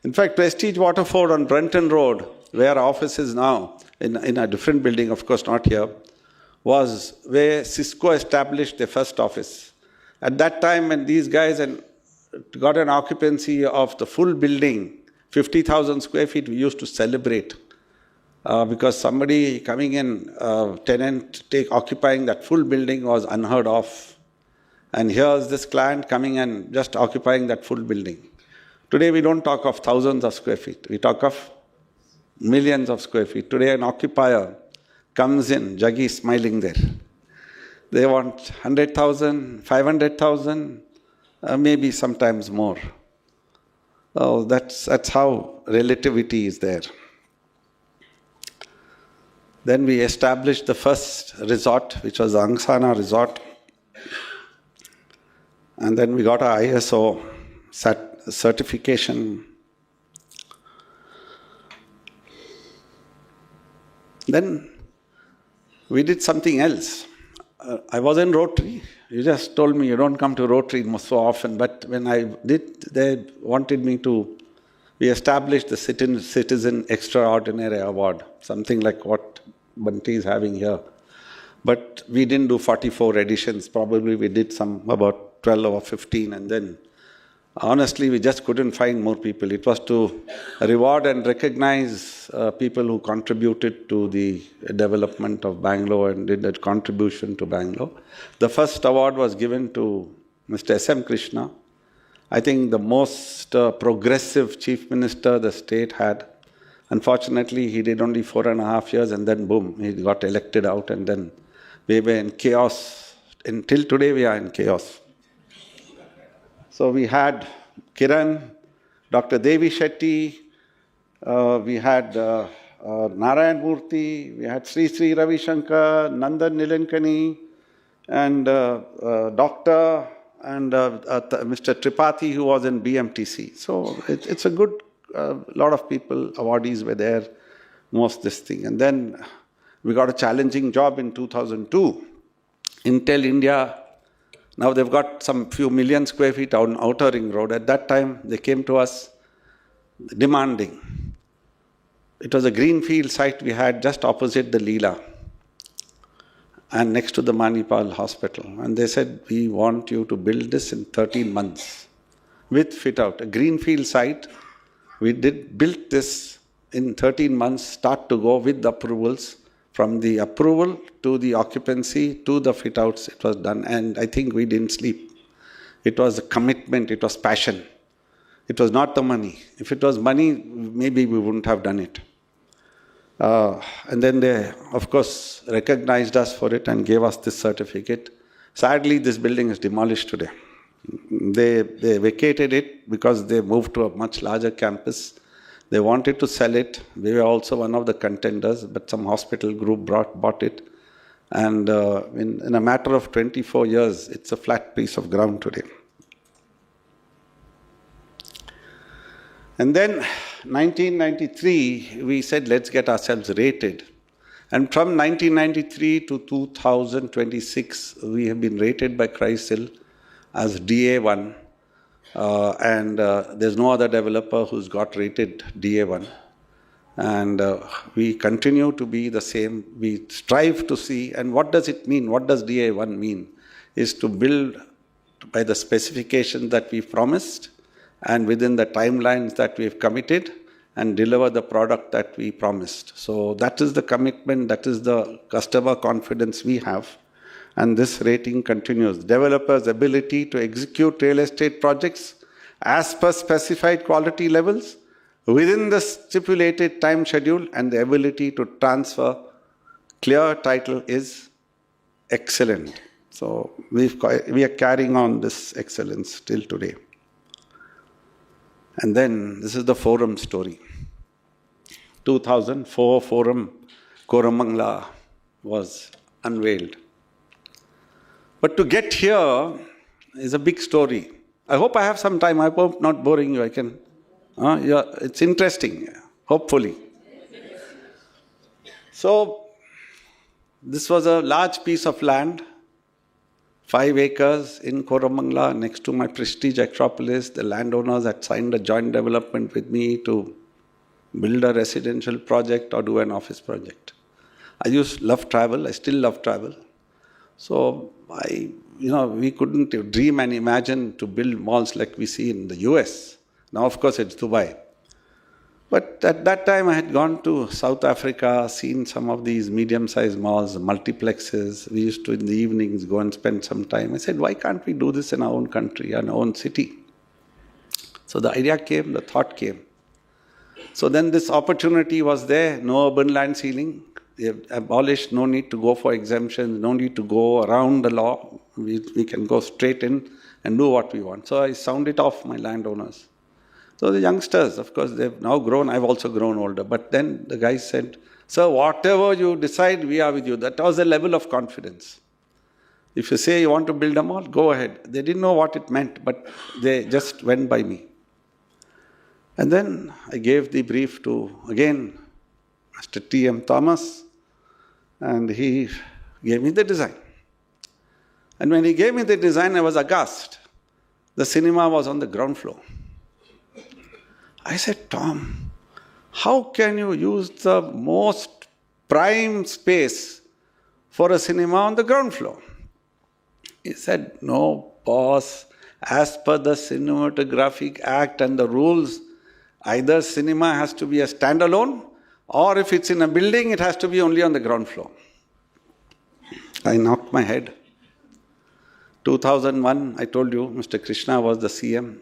S2: In fact, Prestige Waterford on Brenton Road, where our office is now, in a different building, of course not here, was where Cisco established their first office. At that time, when these guys got an occupancy of the full building, 50,000 square feet, we used to celebrate. Because somebody coming in, tenant occupying that full building was unheard of. And here's this client coming and just occupying that full building. Today we don't talk of thousands of square feet. We talk of millions of square feet. Today an occupier comes in, Jaggi smiling there. They want 100,000, 500,000, maybe sometimes more. Oh, that's how relativity is there. Then we established the first resort, which was the Angsana Resort. And then we got our ISO certification. Then we did something else. I was in Rotary. You just told me you don't come to Rotary so often, but when I did, they wanted me to. We established the Citizen Extraordinary Award, something like what Bunty is having here. But we didn't do 44 editions. Probably we did some about 12 or 15, and then honestly, we just couldn't find more people. It was to reward and recognize people who contributed to the development of Bangalore and did a contribution to Bangalore. The first award was given to Mr. S.M. Krishna. I think the most progressive chief minister the state had. Unfortunately, he did only 4.5 years, and then boom, he got elected out, and then we were in chaos. Until today, we are in chaos. So we had Kiran, Dr. Devi Shetty, we had Narayan Murthy, we had Sri Sri Ravi Shankar, Nandan Nilankani, and Dr. and Mr. Tripathi, who was in BMTC. So it's a good, lot of people, awardees were there, most this thing. And then we got a challenging job in 2002. Intel India. Now they've got some few million square feet on Outer Ring Road. At that time, they came to us demanding. It was a greenfield site we had just opposite the Leela and next to the Manipal Hospital. And they said, we want you to build this in 13 months with fit out. A greenfield site, we built this in 13 months, start to go with the approvals. From the approval to the occupancy to the fit-outs, it was done. And I think we didn't sleep. It was a commitment. It was passion. It was not the money. If it was money, maybe we wouldn't have done it. And then they, of course, recognized us for it and gave us this certificate. Sadly, this building is demolished today. They vacated it because they moved to a much larger campus. They wanted to sell it. We were also one of the contenders, but some hospital group bought it. And in a matter of 24 years, it's a flat piece of ground today. And then 1993, we said, let's get ourselves rated. And from 1993 to 2026, we have been rated by CRISIL as DA1. And there's no other developer who's got rated DA1. And we continue to be the same. We strive to see, and what does it mean? What does DA1 mean? Is to build by the specifications that we've promised and within the timelines that we've committed and deliver the product that we promised. So that is the commitment, that is the customer confidence we have. And this rating continues. Developers' ability to execute real estate projects as per specified quality levels within the stipulated time schedule and the ability to transfer clear title is excellent. So we are carrying on this excellence till today. And then this is the forum story. 2004 forum Koramangala was unveiled. But to get here is a big story. I hope I have some time. I hope not boring you. I can. Yeah, it's interesting, hopefully. So this was a large piece of land, 5 acres in Koramangala, next to my prestige acropolis. The landowners had signed a joint development with me to build a residential project or do an office project. I love travel. I still love travel. So we couldn't dream and imagine to build malls like we see in the US. Now, of course, it's Dubai. But at that time, I had gone to South Africa, seen some of these medium-sized malls, multiplexes. We used to, in the evenings, go and spend some time. I said, why can't we do this in our own country, our own city? So the idea came, the thought came. So then this opportunity was there, no urban land ceiling. They have abolished, no need to go for exemptions, no need to go around the law. We can go straight in and do what we want. So I sounded off my landowners. So the youngsters, of course, they've now grown. I've also grown older. But then the guy said, sir, whatever you decide, we are with you. That was the level of confidence. If you say you want to build a mall, go ahead. They didn't know what it meant, but they just went by me. And then I gave the brief to, again, Mr. T.M. Thomas, and he gave me the design. And when he gave me the design, I was aghast. The cinema was on the ground floor. I said, Tom, how can you use the most prime space for a cinema on the ground floor. He said, no, boss, as per the Cinematographic Act and the rules, either cinema has to be a standalone, or if it's in a building, it has to be only on the ground floor. I knocked my head. 2001, I told you, Mr. Krishna was the CM.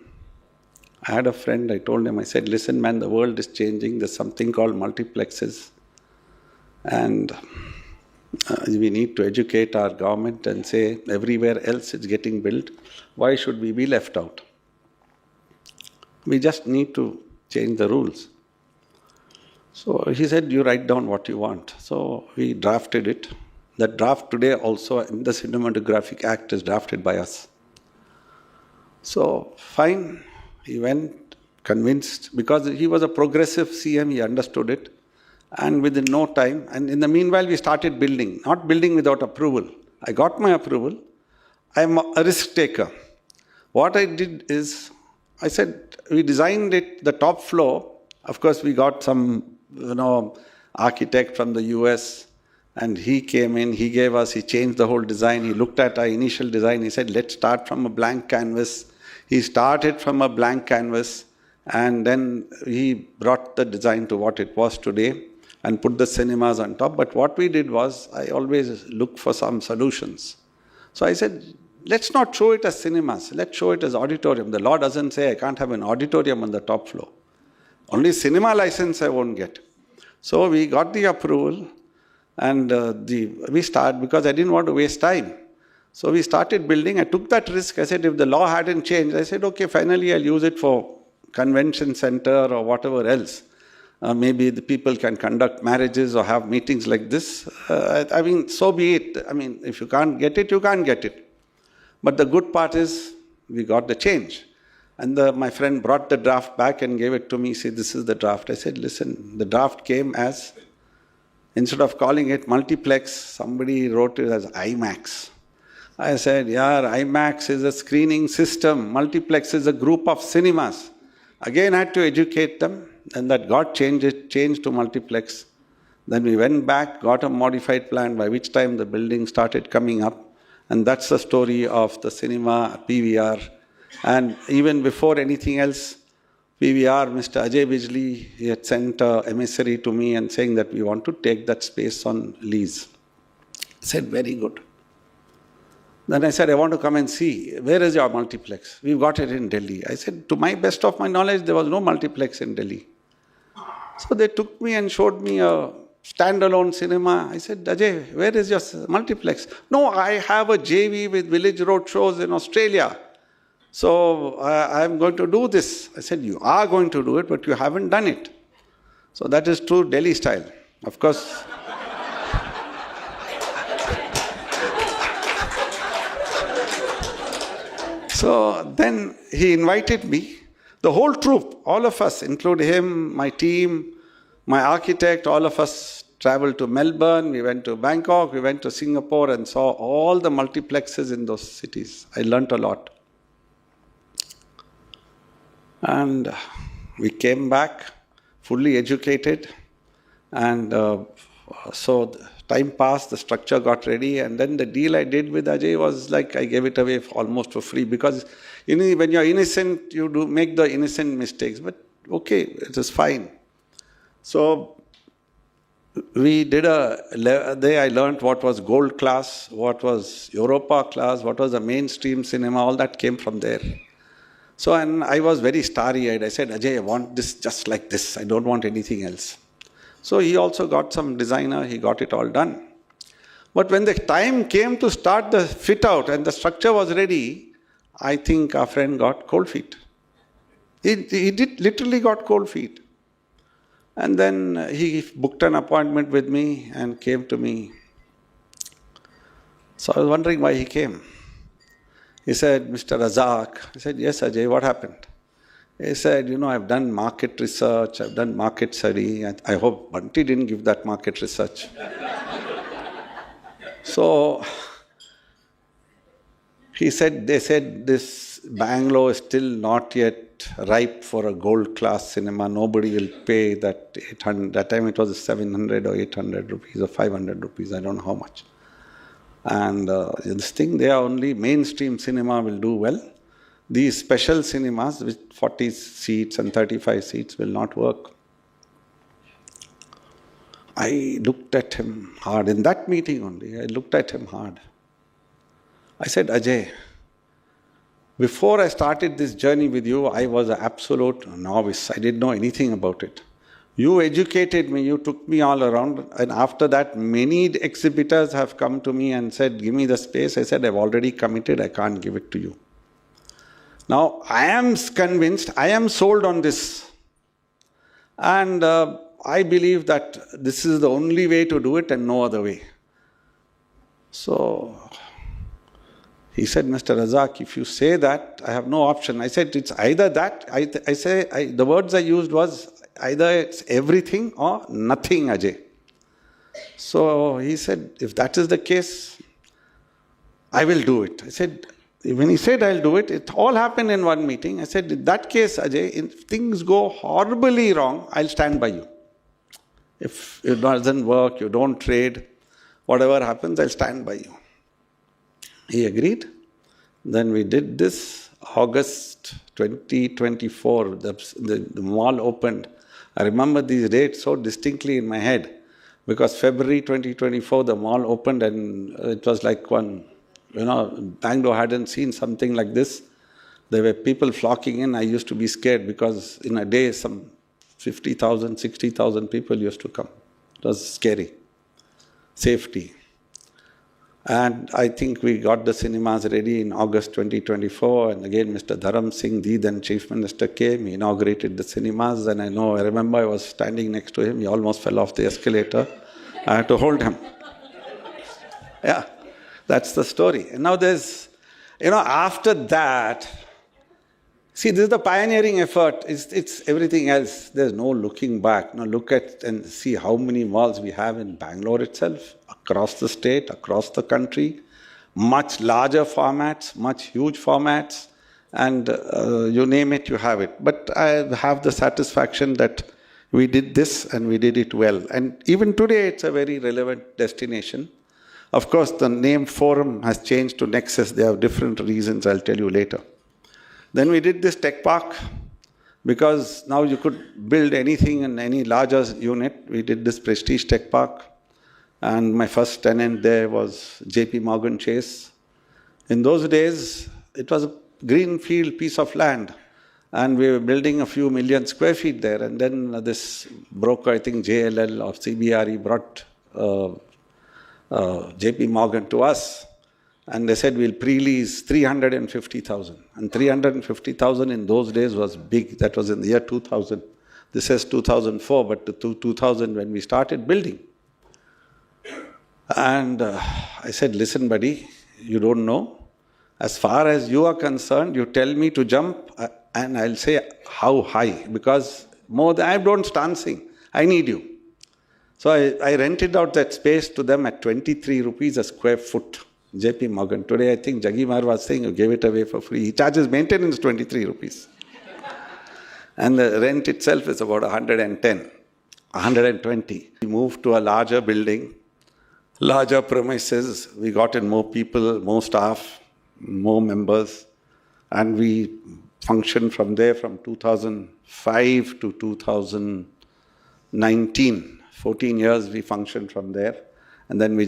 S2: I had a friend, I told him, I said, listen man, the world is changing, there's something called multiplexes. And we need to educate our government and say, everywhere else it's getting built, why should we be left out? We just need to change the rules. So he said, you write down what you want. So we drafted it. That draft today also in the Cinematographic Act is drafted by us. So fine, he went convinced, because he was a progressive CM, he understood it. And within no time, and in the meanwhile we started building, not building without approval. I got my approval. I'm a risk taker. What I did is, I said, we designed it, the top floor. Of course, we got some, architect from the US, and he came in, he changed the whole design. He looked at our initial design. He said, let's start from a blank canvas. He started from a blank canvas, and then he brought the design to what it was today and put the cinemas on top. But what we did was, I always look for some solutions. So I said, let's not show it as cinemas. Let's show it as auditorium. The law doesn't say I can't have an auditorium on the top floor. Only cinema license I won't get. So we got the approval, and we started, because I didn't want to waste time. So we started building. I took that risk. I said, if the law hadn't changed, I said, okay, finally I'll use it for convention center or whatever else. Maybe the people can conduct marriages or have meetings like this. So be it. If you can't get it, you can't get it. But the good part is, we got the change. And my friend brought the draft back and gave it to me. He said, this is the draft. I said, listen, the draft came as, instead of calling it multiplex, somebody wrote it as IMAX. I said, yeah, IMAX is a screening system. Multiplex is a group of cinemas. Again, I had to educate them, and that got changed to multiplex. Then we went back, got a modified plan, by which time the building started coming up. And that's the story of the cinema, PVR. And even before anything else, PVR, Mr. Ajay Bijli, he had sent an emissary to me and saying that we want to take that space on lease. I said, very good. Then I said, I want to come and see, where is your multiplex? We've got it in Delhi. I said, to my best of my knowledge, there was no multiplex in Delhi. So they took me and showed me a standalone cinema. I said, Ajay, where is your multiplex? No, I have a JV with Village Road shows in Australia. So I'm going to do this. I said, you are going to do it, but you haven't done it. So that is true Delhi style. Of course. So then he invited me, the whole troupe, all of us, including him, my team, my architect, all of us traveled to Melbourne, we went to Bangkok, we went to Singapore and saw all the multiplexes in those cities. I learnt a lot. And we came back fully educated, and so time passed, the structure got ready, and then the deal I did with Ajay was like I gave it away almost for free, because when you're innocent, you do make the innocent mistakes, but okay, it is fine. So we did there I learned what was gold class, what was Europa class, what was the mainstream cinema, all that came from there. So, and I was very starry-eyed. I said, Ajay, I want this just like this. I don't want anything else. So he also got some designer. He got it all done. But when the time came to start the fit-out and the structure was ready, I think our friend got cold feet. He did literally got cold feet. And then he booked an appointment with me and came to me. So I was wondering why he came. He said, Mr. Razack. I said, yes, Ajay, what happened? He said, I've done market research, I've done market study. I hope Bunty didn't give that market research. So they said this Bangalore is still not yet ripe for a gold class cinema. Nobody will pay that 800. That time it was 700 or 800 rupees or 500 rupees. I don't know how much. And this thing, they are only mainstream cinema will do well. These special cinemas with 40 seats and 35 seats will not work. I looked at him hard. In that meeting only, I looked at him hard. I said, Ajay, before I started this journey with you, I was an absolute novice. I didn't know anything about it. You educated me, you took me all around, and after that, many exhibitors have come to me and said, give me the space. I said, I've already committed, I can't give it to you. Now, I am convinced, I am sold on this. And I believe that this is the only way to do it and no other way. So, he said, Mr. Razack, if you say that, I have no option. I said, it's either that, the words I used was, either it's everything or nothing, Ajay. So he said, if that is the case, I will do it. I said, when he said I'll do it, it all happened in one meeting. I said, in that case, Ajay, if things go horribly wrong, I'll stand by you. If it doesn't work, you don't trade, whatever happens, I'll stand by you. He agreed. Then we did this. August 2024, the mall opened. I remember these dates so distinctly in my head because February 2024, the mall opened and it was like one, Bangalore hadn't seen something like this. There were people flocking in. I used to be scared because in a day, some 50,000, 60,000 people used to come. It was scary. Safety. And I think we got the cinemas ready in August 2024. And again, Mr. Dharam Singh, the then Chief Minister, came. He inaugurated the cinemas. And I remember I was standing next to him. He almost fell off the escalator. I had to hold him. Yeah, that's the story. And now there's, after that, see, this is the pioneering effort. It's everything else. There's no looking back. Now look at and see how many malls we have in Bangalore itself, across the state, across the country, much larger formats, much huge formats, and you name it, you have it. But I have the satisfaction that we did this and we did it well. And even today, it's a very relevant destination. Of course, the name Forum has changed to Nexus. They have different reasons, I'll tell you later. Then we did this tech park because now you could build anything in any larger unit. We did this Prestige Tech Park. And my first tenant there was JP Morgan Chase. In those days, it was a greenfield piece of land. And we were building a few million square feet there. And then this broker, I think JLL or CBRE, brought JP Morgan to us. And they said, we'll pre-lease 350,000. And 350,000 in those days was big. That was in the year 2000. This says 2004, but the 2000 when we started building. And I said, listen, buddy, you don't know. As far as you are concerned, you tell me to jump and I'll say how high. Because I don't dancing. I need you. So I rented out that space to them at 23 rupees a square foot. JP Morgan. Today, I think Jagimar was saying you gave it away for free. He charges maintenance 23 rupees. And the rent itself is about 110, 120. We moved to a larger building, larger premises. We got in more people, more staff, more members. And we functioned from there from 2005 to 2019. 14 years we functioned from there. And then we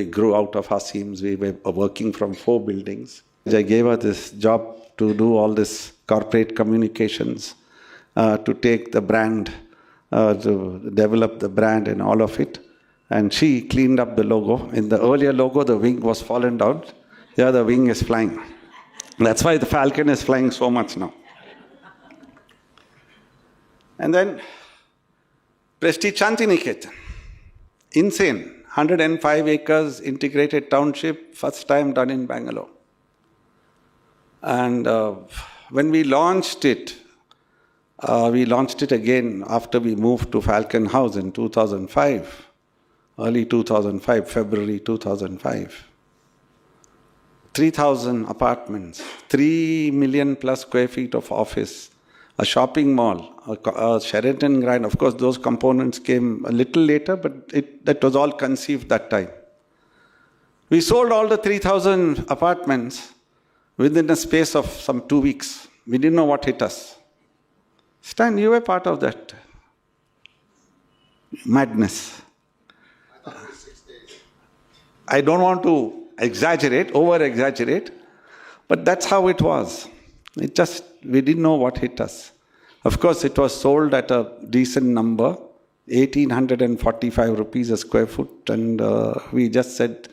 S2: grew out of our seams. We were working from 4 buildings. I gave her this job to do all this corporate communications, to take the brand, to develop the brand and all of it. And she cleaned up the logo. In the earlier logo, the wing was fallen down. Here, the wing is flying. That's why the falcon is flying so much now. And then, Prestige Shantiniketan. Insane. 105 acres, integrated township, first time done in Bangalore. And when we launched it again after we moved to Falcon House in 2005, early 2005, February 2005. 3,000 apartments, 3 million plus square feet of office, a shopping mall, a Sheraton Grand. Of course, those components came a little later, but that was all conceived that time. We sold all the 3,000 apartments within a space of some 2 weeks. We didn't know what hit us. Stan, you were part of that madness. I don't want to over-exaggerate, but that's how it was. We didn't know what hit us. Of course, it was sold at a decent number, 1,845 rupees a square foot, and we just said,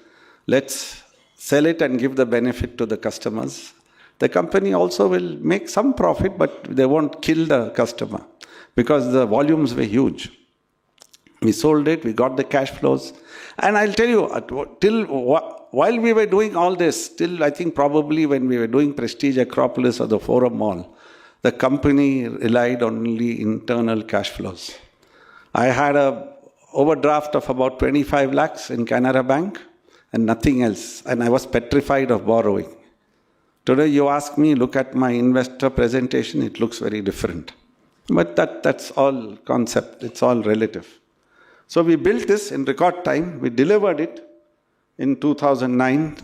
S2: let's sell it and give the benefit to the customers. The company also will make some profit, but they won't kill the customer because the volumes were huge. We sold it, we got the cash flows. And I'll tell you, while we were doing all this, till I think probably when we were doing Prestige Acropolis or the Forum Mall, the company relied on only internal cash flows. I had a overdraft of about 25 lakhs in Canara Bank and nothing else. And I was petrified of borrowing. Today you ask me, look at my investor presentation, it looks very different. But that's all concept, it's all relative. So we built this in record time, we delivered it in 2009,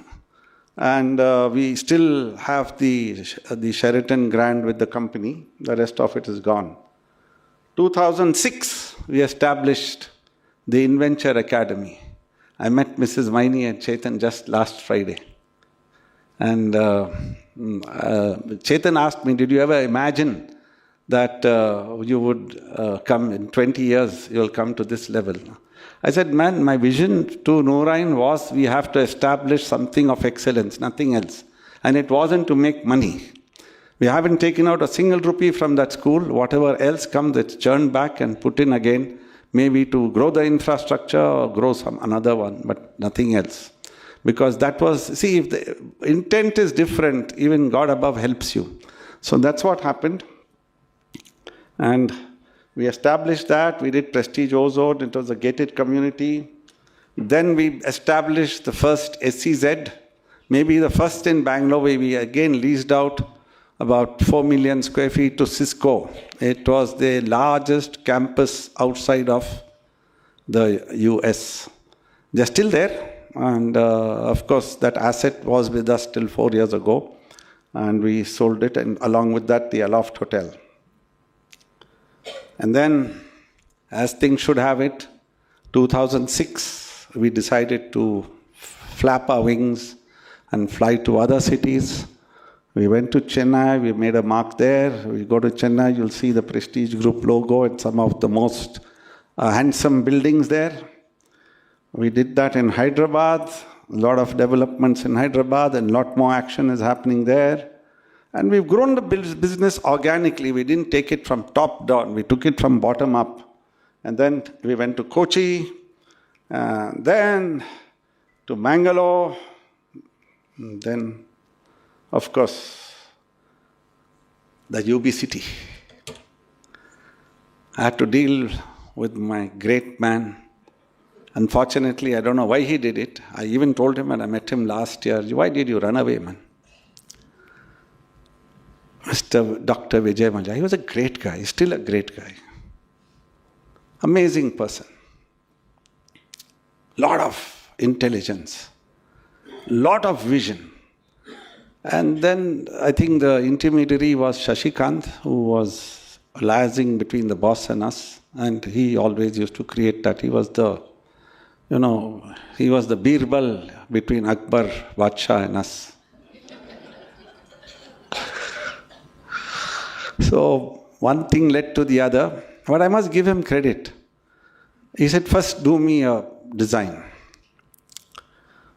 S2: and we still have the Sheraton Grand with the company, the rest of it is gone. 2006, we established the Inventure Academy. I met Mrs. Maini and Chetan just last Friday. And Chetan asked me, did you ever imagine that you would come in 20 years, you'll come to this level? I said, man, my vision to Noorine was we have to establish something of excellence, nothing else. And it wasn't to make money. We haven't taken out a single rupee from that school. Whatever else comes, it's churned back and put in again, maybe to grow the infrastructure or grow some another one, but nothing else. Because that was, see, if the intent is different, even God above helps you. So that's what happened. And we established that. We did Prestige Ozone. It was a gated community. Then we established the first SEZ, maybe the first in Bangalore, where we again leased out about 4 million square feet to Cisco. It was the largest campus outside of the US. They're still there. And of course, that asset was with us till 4 years ago. And we sold it, and along with that, the Aloft Hotel. And then, as things should have it, 2006, we decided to flap our wings and fly to other cities. We went to Chennai, we made a mark there. We go to Chennai, you'll see the Prestige Group logo and some of the most handsome buildings there. We did that in Hyderabad, a lot of developments in Hyderabad, and a lot more action is happening there. And we've grown the business organically. We didn't take it from top down. We took it from bottom up. And then we went to Kochi, then to Bangalore, and then, of course, the UB city. I had to deal with my great man. Unfortunately, I don't know why he did it. I even told him when I met him last year, why did you run away, man? Mr. Dr. Vijay Mallya, he was a great guy, he's still a great guy. Amazing person. Lot of intelligence, lot of vision. And then I think the intermediary was Shashikant, who was liaising between the boss and us, and he always used to create that. He was the, he was the Birbal between Akbar, Badshah and us. So one thing led to the other, but I must give him credit. He said, first do me a design.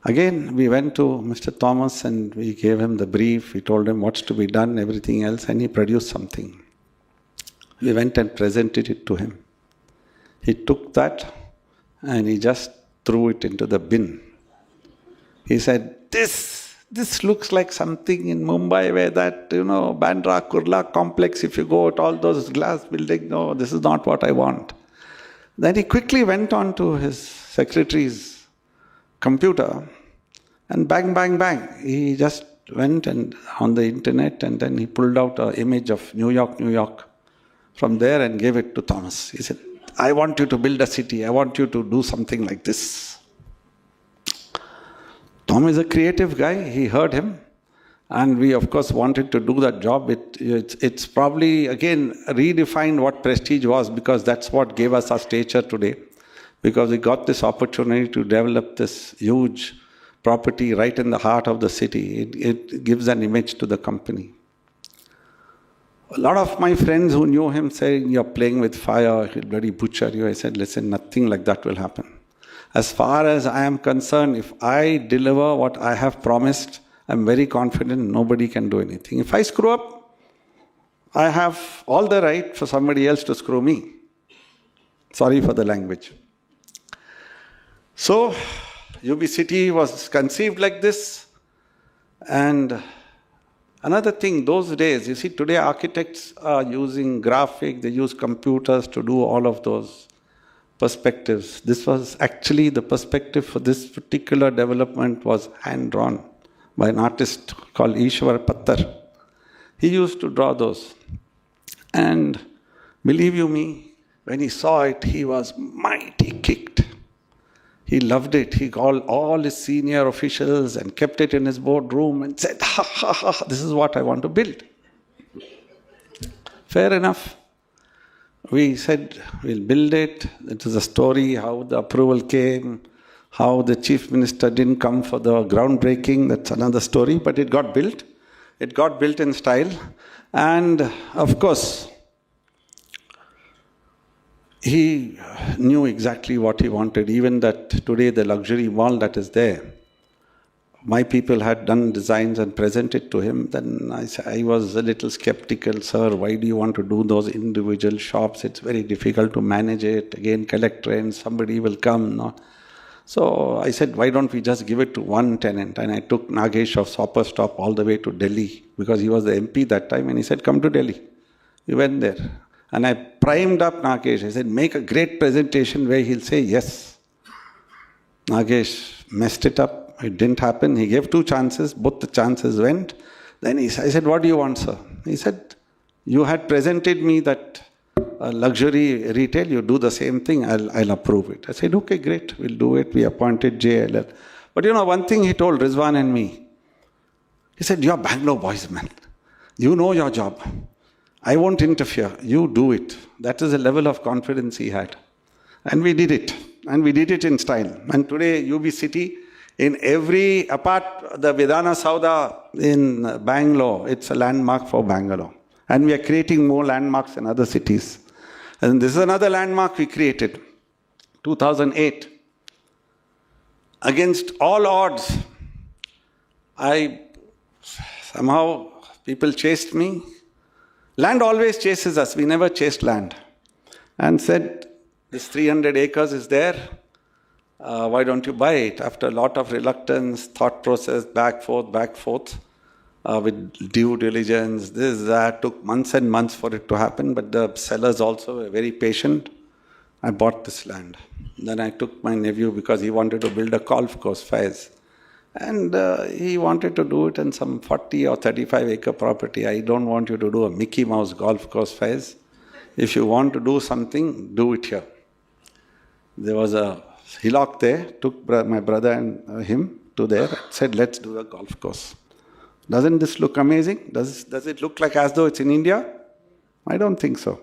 S2: Again, we went to Mr. Thomas and we gave him the brief. We told him what's to be done, everything else, and he produced something. We went and presented it to him. He took that and he just threw it into the bin. He said, this looks like something in Mumbai where that, Bandra Kurla complex, if you go at all those glass buildings, no, this is not what I want. Then he quickly went on to his secretary's computer and bang, bang, bang. He just went and on the internet and then he pulled out an image of New York from there and gave it to Thomas. He said, I want you to build a city. I want you to do something like this. Tom is a creative guy. He heard him. And we, of course, wanted to do that job. It's probably, again, redefined what Prestige was, because that's what gave us our stature today. Because we got this opportunity to develop this huge property right in the heart of the city. It gives an image to the company. A lot of my friends who knew him saying, "You're playing with fire, he'll bloody butcher you." I said, "Listen, nothing like that will happen. As far as I am concerned, if I deliver what I have promised, I'm very confident nobody can do anything. If I screw up, I have all the right for somebody else to screw me." Sorry for the language. So, UB City was conceived like this. And another thing, those days, you see, today architects are using graphic, they use computers to do all of those perspectives. This was actually the perspective for this particular development was hand-drawn by an artist called Ishwar Pattar. He used to draw those. And believe you me, when he saw it, he was mighty kicked. He loved it. He called all his senior officials and kept it in his boardroom and said, "Ha, ha, ha, this is what I want to build." Fair enough. We said, we'll build it. It was a story how the approval came, how the chief minister didn't come for the groundbreaking. That's another story, but it got built. It got built in style. And of course, he knew exactly what he wanted. Even that today the luxury mall that is there, my people had done designs and presented to him. Then I was a little skeptical. "Sir, why do you want to do those individual shops? It's very difficult to manage it. Again, collect rent, somebody will come." No. So I said, "Why don't we just give it to one tenant?" And I took Nagesh of Sopper Stop all the way to Delhi, because he was the MP that time, and he said, "Come to Delhi." We went there. And I primed up Nagesh. I said, "Make a great presentation where he'll say yes." Nagesh messed it up. It didn't happen. He gave 2 chances. Both the chances went. Then I said, "What do you want, sir?" He said, "You had presented me that luxury retail. You do the same thing. I'll approve it." I said, "Okay, great. We'll do it." We appointed JLL. But you know, one thing he told Rizwan and me. He said, "You're Bangalore boys, man. You know your job. I won't interfere. You do it." That is the level of confidence he had. And we did it. And we did it in style. And today, UB City, in every, apart the Vedana Sauda in Bangalore, it's a landmark for Bangalore. And we are creating more landmarks in other cities. And this is another landmark we created. 2008. Against all odds, somehow people chased me. Land always chases us. We never chased land. And said, "This 300 acres is there. Why don't you buy it?" After a lot of reluctance, thought process, back, forth, with due diligence, this, that, took months and months for it to happen. But the sellers also were very patient. I bought this land. Then I took my nephew because he wanted to build a golf course, Faiz. And he wanted to do it in some 40 or 35 acre property. "I don't want you to do a Mickey Mouse golf course, Faiz. If you want to do something, do it here." There was a hillock there, took my brother and him to there, said, "Let's do a golf course." Doesn't this look amazing? Does it look like as though it's in India? I don't think so.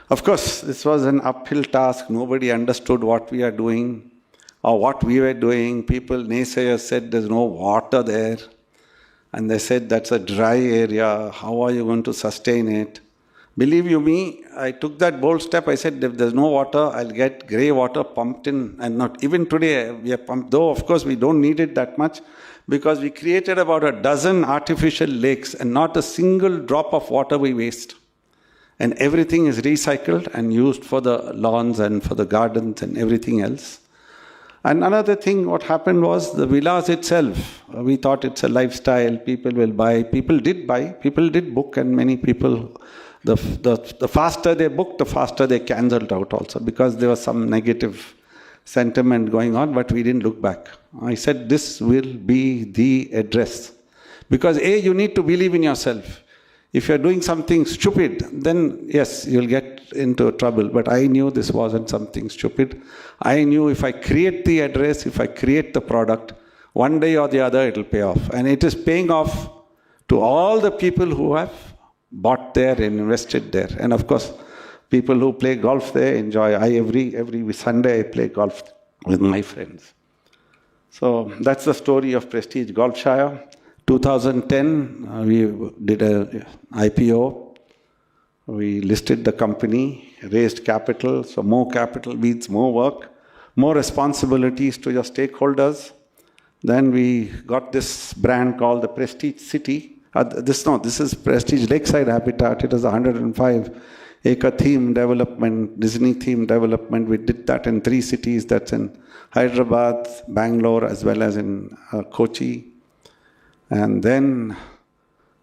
S2: Of course, this was an uphill task. Nobody understood what we are doing or what we were doing. People, naysayers said there's no water there. And they said that's a dry area. How are you going to sustain it? Believe you me, I took that bold step. I said, if there's no water, I'll get grey water pumped in. And not even today, we are pumped. Though, of course, we don't need it that much, because we created about a dozen artificial lakes and not a single drop of water we waste. And everything is recycled and used for the lawns and for the gardens and everything else. And another thing, what happened was the villas itself. We thought it's a lifestyle, people will buy. People did buy, people did book, and many people, the faster they booked, the faster they cancelled out also, because there was some negative sentiment going on, but we didn't look back. I said, this will be the address. Because A, you need to believe in yourself. If you're doing something stupid, then yes, you'll get into trouble. But I knew this wasn't something stupid. I knew if I create the address, if I create the product, one day or the other it will pay off. And it is paying off to all the people who have bought there and invested there. And of course, people who play golf there enjoy. Every Sunday I play golf with my friends. So that's the story of Prestige Golfshire. 2010, we did an IPO. We listed the company, raised capital. So more capital means more work, more responsibilities to your stakeholders. Then we got this brand called the Prestige City. This is Prestige Lakeside Habitat. It is a 105-acre theme development, Disney theme development. We did that in 3 cities. That's in Hyderabad, Bangalore, as well as in Kochi. And then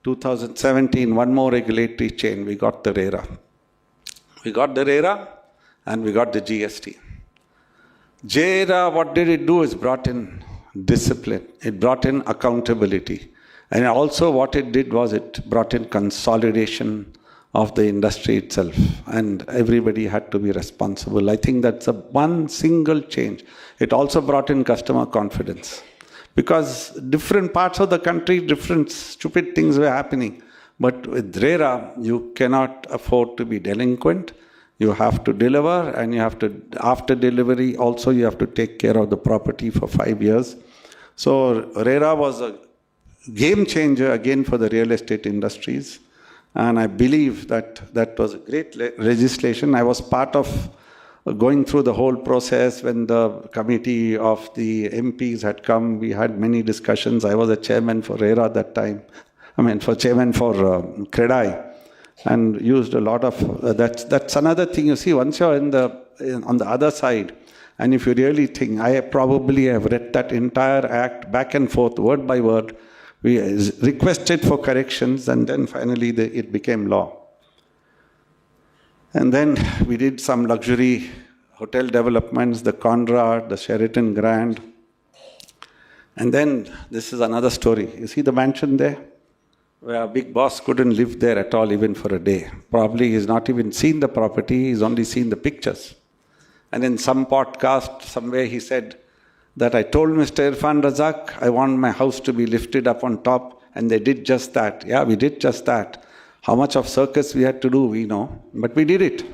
S2: 2017, one more regulatory change. We got the RERA. We got the RERA and we got the GST. JRA, what did it do? Is brought in discipline. It brought in accountability. And also what it did was it brought in consolidation of the industry itself. And everybody had to be responsible. I think that's one single change. It also brought in customer confidence. Because different parts of the country, different stupid things were happening. But with RERA, you cannot afford to be delinquent. You have to deliver, and you have to, after delivery, also you have to take care of the property for 5 years. So RERA was a game changer again for the real estate industries. And I believe that was a great legislation. I was part of going through the whole process when the committee of the MPs had come. We had many discussions. I was a chairman for RERA at that time. Chairman for CREDAI. And used a lot of, that's another thing. You see, once you're on the other side, and if you really think, I probably have read that entire act back and forth, word by word. We requested for corrections, and then finally it became law. And then we did some luxury hotel developments, the Conrad, the Sheraton Grand. And then this is another story. You see the mansion there? Where our big boss couldn't live there at all, even for a day. Probably he's not even seen the property, he's only seen the pictures. And in some podcast, somewhere he said that I told Mr. Irfan Razack, I want my house to be lifted up on top, and they did just that. Yeah, we did just that. How much of circus we had to do, we know, but we did it.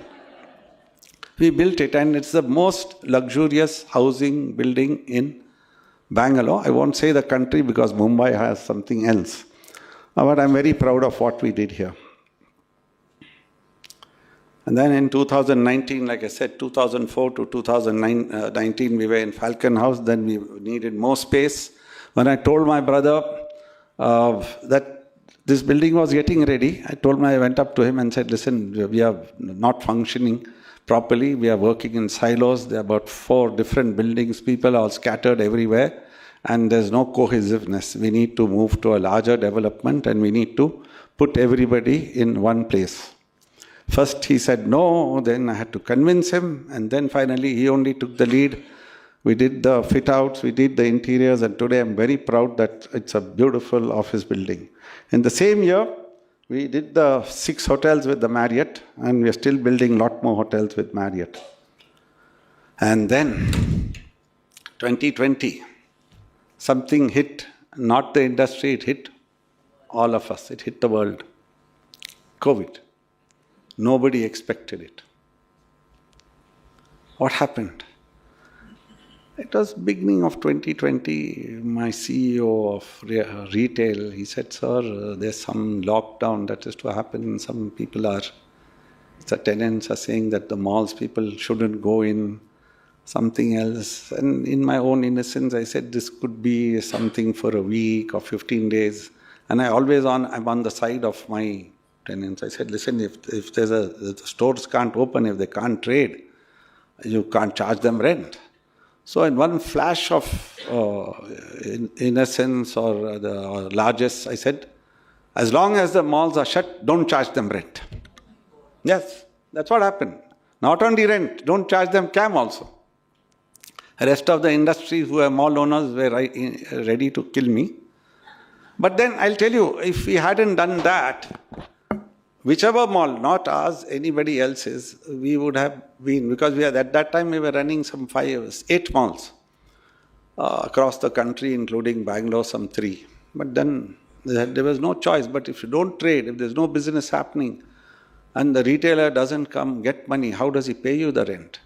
S2: We built it, and it's the most luxurious housing building in Bangalore. I won't say the country because Mumbai has something else. But I'm very proud of what we did here. And then in 2019, like I said, 2004 to 2019, we were in Falcon House. Then we needed more space. When I told my brother that this building was getting ready, I went up to him and said, listen, we are not functioning properly. We are working in silos. There are about 4 different buildings. People are scattered everywhere. And there's no cohesiveness. We need to move to a larger development, and we need to put everybody in one place. First he said no, then I had to convince him, and then finally he only took the lead. We did the fit-outs, we did the interiors, and today I'm very proud that it's a beautiful office building. In the same year, we did the 6 hotels with the Marriott, and we are still building a lot more hotels with Marriott. And then, 2020, something hit, not the industry, it hit all of us, it hit the world. COVID. Nobody expected it. What happened? It was beginning of 2020, my CEO of retail, he said, sir, there's some lockdown that is to happen. Some people the tenants are saying that the malls people shouldn't go in, something else. And in my own innocence, I said, this could be something for a week or 15 days. And I'm on the side of my tenants. I said, listen, if the stores can't open, if they can't trade, you can't charge them rent. So in one flash of innocence or the largest, I said, as long as the malls are shut, don't charge them rent. Yes, that's what happened. Not only rent, don't charge them CAM also. The rest of the industry who are mall owners were ready to kill me. But then I'll tell you, if we hadn't done that, whichever mall, not ours, anybody else's, we would have been, because at that time we were running some 8 malls. across the country, including Bangalore, some 3. But then there was no choice. But if you don't trade, if there's no business happening, and the retailer doesn't come get money, how does he pay you the rent?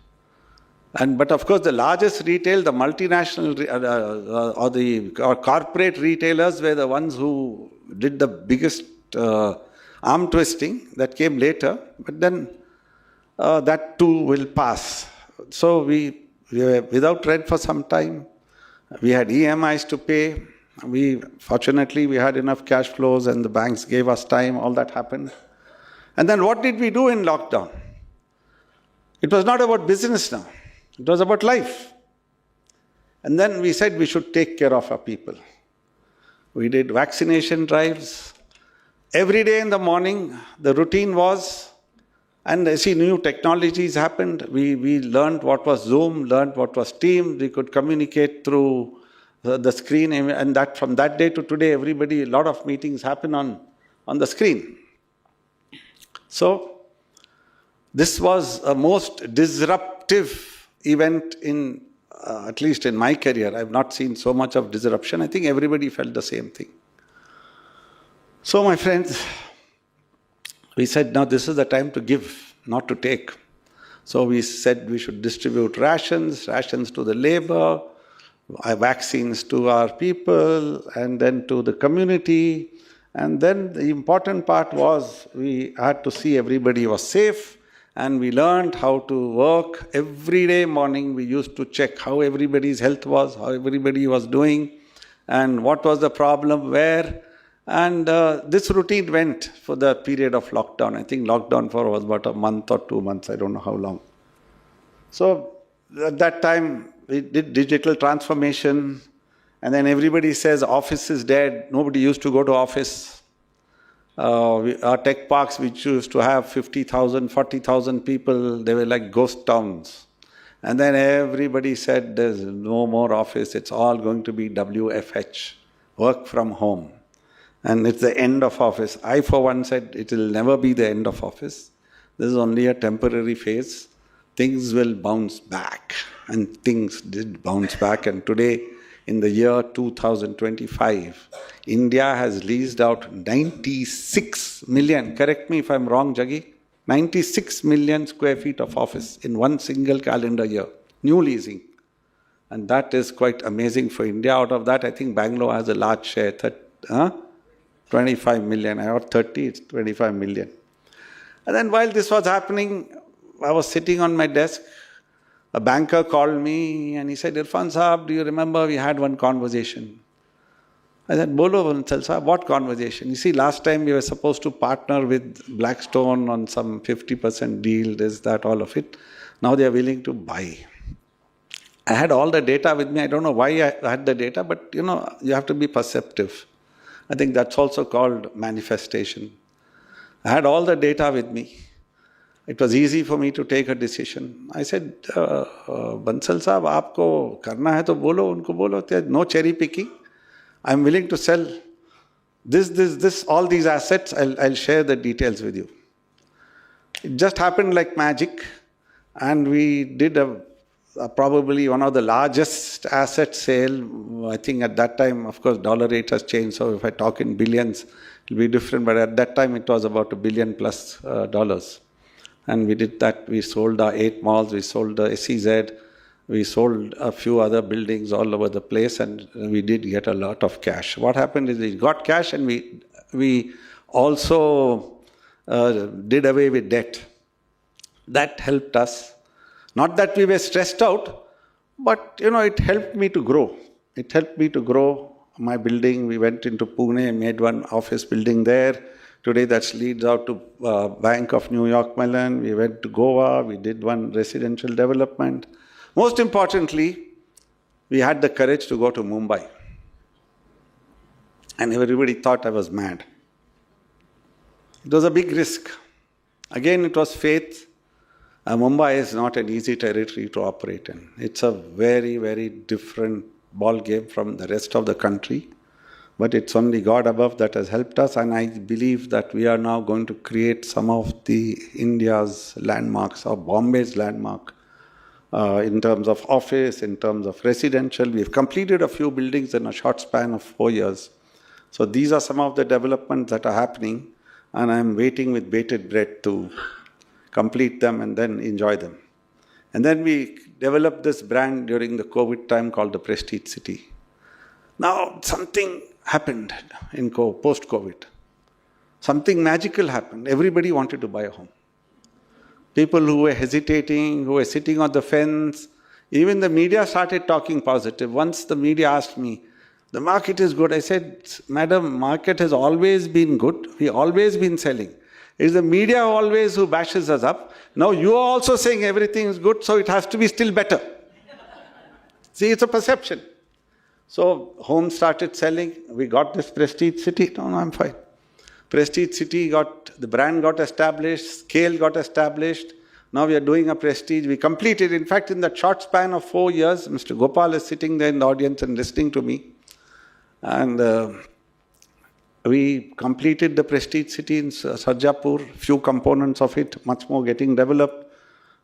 S2: But of course, the largest retail, the multinational or corporate retailers were the ones who did the biggest arm twisting. That came later, but then that too will pass. So we were without rent for some time. We had EMIs to pay. Fortunately, we had enough cash flows and the banks gave us time. All that happened. And then what did we do in lockdown? It was not about business now. It was about life. And then we said we should take care of our people. We did vaccination drives. Every day in the morning, the routine was, and new technologies happened. We learned what was Zoom, learned what was Teams. We could communicate through the screen. And that from that day to today, a lot of meetings happen on the screen. So this was a most disruptive event at least in my career. I've not seen so much of disruption. I think everybody felt the same thing. So my friends, we said, now this is the time to give, not to take. So we said we should distribute rations to the labor, vaccines to our people, and then to the community. And then the important part was we had to see everybody was safe. And we learned how to work. Every day morning we used to check how everybody's health was, how everybody was doing, and what was the problem where. And this routine went for the period of lockdown. I think lockdown was about a month or 2 months, I don't know how long. So at that time we did digital transformation, and then everybody says office is dead. Nobody used to go to office. Our tech parks, which used to have 50,000, 40,000 people, they were like ghost towns. And then everybody said there's no more office, it's all going to be WFH, work from home. And it's the end of office. I for one said it will never be the end of office. This is only a temporary phase. Things will bounce back. And things did bounce back. And today, in the year 2025, India has leased out 96 million, correct me if I'm wrong, Jaggi, 96 million square feet of office in one single calendar year, new leasing. And that is quite amazing for India. Out of that, I think Bangalore has a large share, 25 million, or 30, it's 25 million. And then while this was happening, I was sitting on my desk. A banker called me and he said, Irfan Saab, do you remember we had one conversation? I said, Bolo Bansal Saab, what conversation? You see, last time we were supposed to partner with Blackstone on some 50% deal, this, that, all of it. Now they are willing to buy. I had all the data with me. I don't know why I had the data, but you have to be perceptive. I think that's also called manifestation. I had all the data with me. It was easy for me to take a decision. I said, Bansal Saab, aapko karna hai to bolo, unko bolo, no cherry picking. I'm willing to sell this, all these assets. I'll share the details with you. It just happened like magic. And we did probably one of the largest asset sale. I think at that time, of course, dollar rate has changed. So if I talk in billions, it'll be different. But at that time, it was about $1 billion plus dollars. And we did that. We sold our 8 malls, we sold the SEZ, we sold a few other buildings all over the place, and we did get a lot of cash. What happened is we got cash and we also did away with debt. That helped us. Not that we were stressed out, but it helped me to grow. It helped me to grow my building. We went into Pune, made one office building there. Today that leads out to Bank of New York Mellon. We went to Goa. We did one residential development. Most importantly, we had the courage to go to Mumbai. And everybody thought I was mad. It was a big risk. Again, it was faith. Mumbai is not an easy territory to operate in. It's a very, very different ball game from the rest of the country. But it's only God above that has helped us, and I believe that we are now going to create some of the India's landmarks, or Bombay's landmark. in terms of office, in terms of residential. We've completed a few buildings in a short span of 4 years. So these are some of the developments that are happening, and I'm waiting with bated breath to complete them and then enjoy them. And then we developed this brand during the COVID time called the Prestige City. Now, something happened in post-COVID. Something magical happened. Everybody wanted to buy a home. People who were hesitating, who were sitting on the fence, even the media started talking positive. Once the media asked me, the market is good. I said, Madam, market has always been good. We've always been selling. It's the media always who bashes us up. Now you are also saying everything is good, so it has to be still better. See, it's a perception. So homes started selling. We got this Prestige City. No, I'm fine. Prestige City the brand got established, scale got established. Now we are doing a Prestige. We completed, in fact, in that short span of 4 years, Mr. Gopal is sitting there in the audience and listening to me. And we completed the Prestige City in Sarjapur, few components of it, much more getting developed.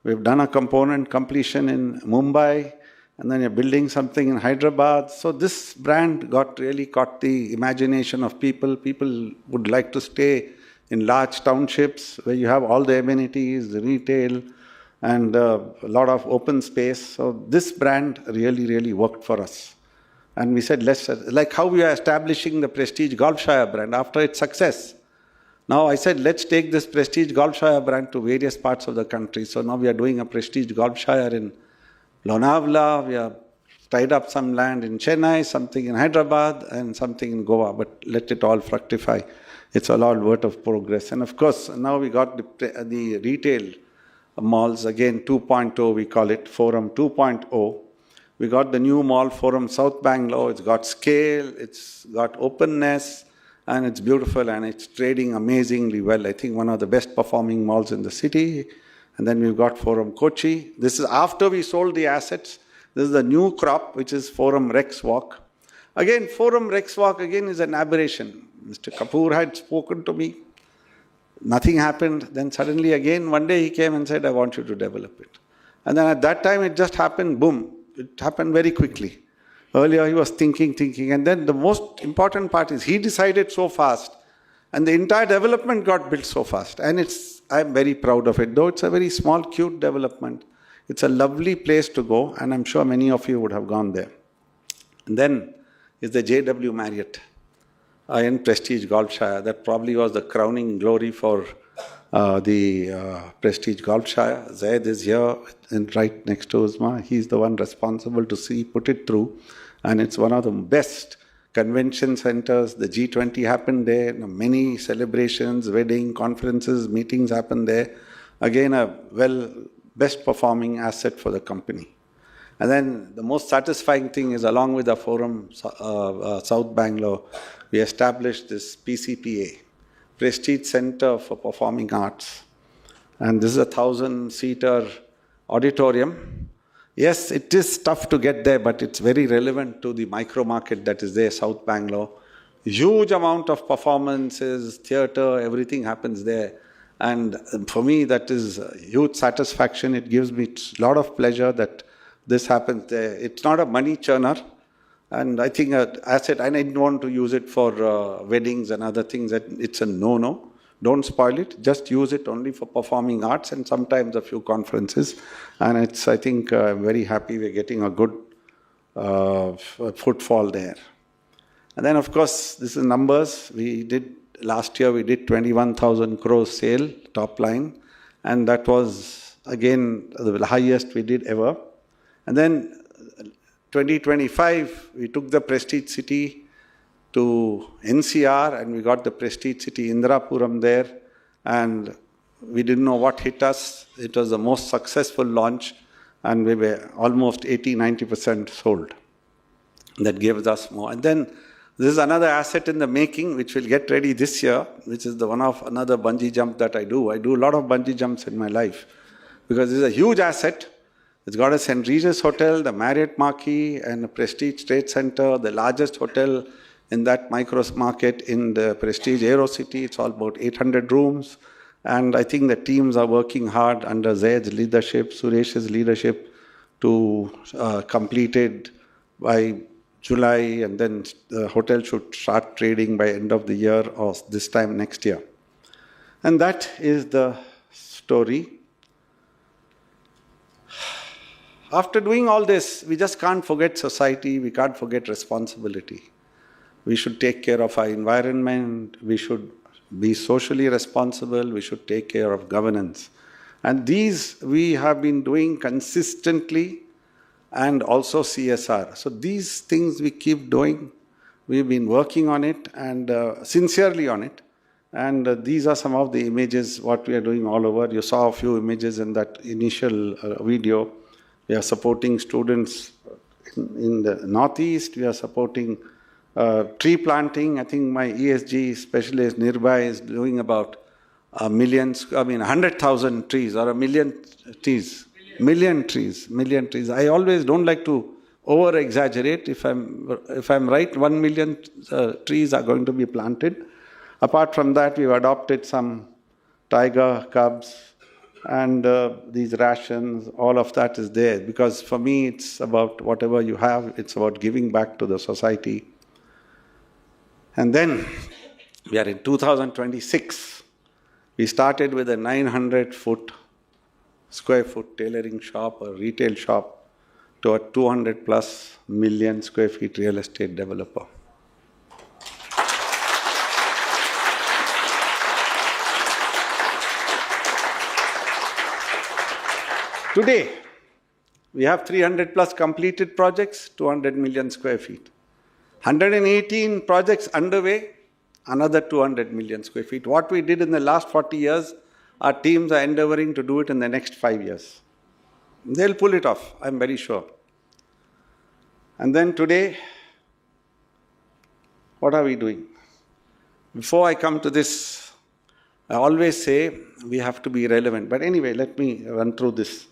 S2: We've done a component completion in Mumbai, and then you're building something in Hyderabad. So this brand really caught the imagination of people. People would like to stay in large townships where you have all the amenities, the retail, and a lot of open space. So this brand really worked for us. And we said, like how we are establishing the Prestige Golfshire brand after its success. Now I said, let's take this Prestige Golfshire brand to various parts of the country. So now we are doing a Prestige Golfshire in Lonavala. We have tied up some land in Chennai, something in Hyderabad, and something in Goa. But let it all fructify. It's a lot worth of progress. And of course, now we got the retail malls, again 2.0, we call it, Forum 2.0. We got the new mall, Forum South Bangalore. It's got scale, it's got openness, and it's beautiful, and it's trading amazingly well. I think one of the best performing malls in the city. And then we've got Forum Kochi. This is after we sold the assets. This is the new crop, which is Forum Rex Walk. Again, Forum Rex Walk, again, is an aberration. Mr. Kapoor had spoken to me. Nothing happened. Then suddenly again, one day he came and said, I want you to develop it. And then at that time, it just happened, boom. It happened very quickly. Earlier, he was thinking. And then the most important part is he decided so fast. And the entire development got built so fast. And I'm very proud of it. Though it's a very small, cute development, it's a lovely place to go. And I'm sure many of you would have gone there. And then is the JW Marriott in Prestige Golfshire. That probably was the crowning glory for the Prestige Golfshire. Zaid is here and right next to Uzma. He's the one responsible to put it through. And it's one of the best convention centers. The G20 happened there. Many celebrations, wedding, conferences, meetings happened there. Again, best performing asset for the company. And then the most satisfying thing is, along with the Forum South Bangalore, we established this PCPA, Prestige Center for Performing Arts. And this is a 1,000-seater auditorium. Yes, it is tough to get there, but it's very relevant to the micro market that is there, South Bangalore. Huge amount of performances, theatre, everything happens there. And for me, that is huge satisfaction. It gives me a lot of pleasure that this happens there. It's not a money churner. And I think an asset, and I didn't want to use it for weddings and other things. It's a no-no. Don't spoil it. Just use it only for performing arts and sometimes a few conferences. And I think, I'm very happy we're getting a good footfall there. And then, of course, this is numbers. Last year, we did 21,000 crores sale, top line. And that was, again, the highest we did ever. And then 2025, we took the Prestige City to NCR, and we got the Prestige City Indirapuram there. And we didn't know what hit us. It was the most successful launch, and we were almost 80-90% sold. That gives us more. And then this is another asset in the making, which will get ready this year, which is another bungee jump that I do. I do a lot of bungee jumps in my life because it's a huge asset. It's got a St. Regis Hotel, the Marriott Marquis, and a Prestige Trade Center, the largest hotel in that micro market in the Prestige Aero City. It's all about 800 rooms. And I think the teams are working hard under Zaid's leadership, Suresh's leadership, to completed by July, and then the hotel should start trading by end of the year or this time next year. And that is the story. After doing all this, we just can't forget society, we can't forget responsibility. We should take care of our environment, we should be socially responsible, we should take care of governance. And these we have been doing consistently, and also CSR. So these things we keep doing. We've been working on it and sincerely on it. And these are some of the images what we are doing all over. You saw a few images in that initial video. We are supporting students in the Northeast. We are supporting tree planting. I think my ESG specialist Nirbhay is doing about 100,000 trees or 1 million trees. Million trees. I always don't like to over-exaggerate. If I'm right, 1 million trees are going to be planted. Apart from that, we've adopted some tiger cubs and these rations. All of that is there because for me, it's about whatever you have. It's about giving back to the society. And then we are in 2026. We started with a 900 square foot tailoring shop or retail shop to a 200 plus million square feet real estate developer. Today, we have 300 plus completed projects, 200 million square feet. 118 projects underway, another 200 million square feet. What we did in the last 40 years, our teams are endeavoring to do it in the next 5 years. They'll pull it off, I'm very sure. And then today, what are we doing? Before I come to this, I always say we have to be relevant. But anyway, let me run through this.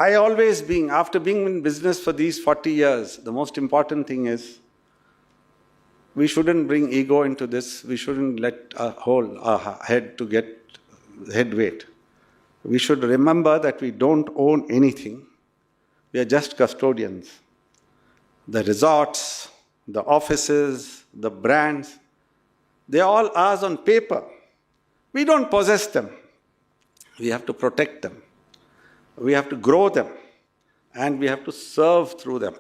S2: After being in business for these 40 years, the most important thing is we shouldn't bring ego into this. We shouldn't let our head to get head weight. We should remember that we don't own anything. We are just custodians. The resorts, the offices, the brands, they're all ours on paper. We don't possess them. We have to protect them. We have to grow them. And we have to serve through them.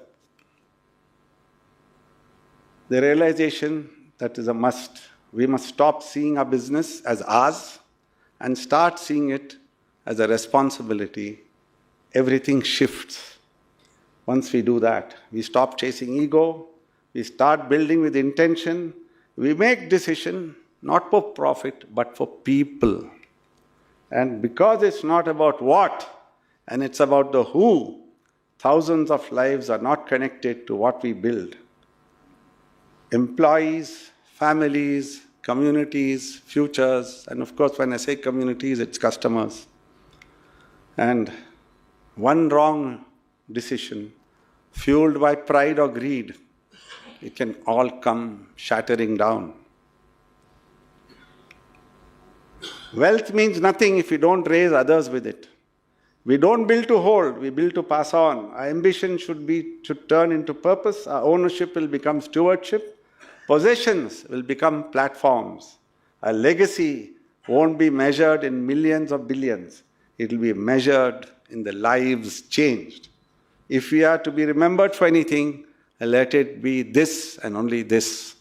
S2: The realization that is a must. We must stop seeing our business as ours and start seeing it as a responsibility. Everything shifts. Once we do that, we stop chasing ego, we start building with intention, we make decision not for profit but for people. And because it's not about what, and it's about the who, thousands of lives are not connected to what we build. Employees, families, communities, futures, and of course when I say communities, it's customers. And one wrong decision, fueled by pride or greed, it can all come shattering down. Wealth means nothing if you don't raise others with it. We don't build to hold, we build to pass on. Our ambition should turn into purpose, our ownership will become stewardship, possessions will become platforms. Our legacy won't be measured in millions or billions. It will be measured in the lives changed. If we are to be remembered for anything, let it be this and only this.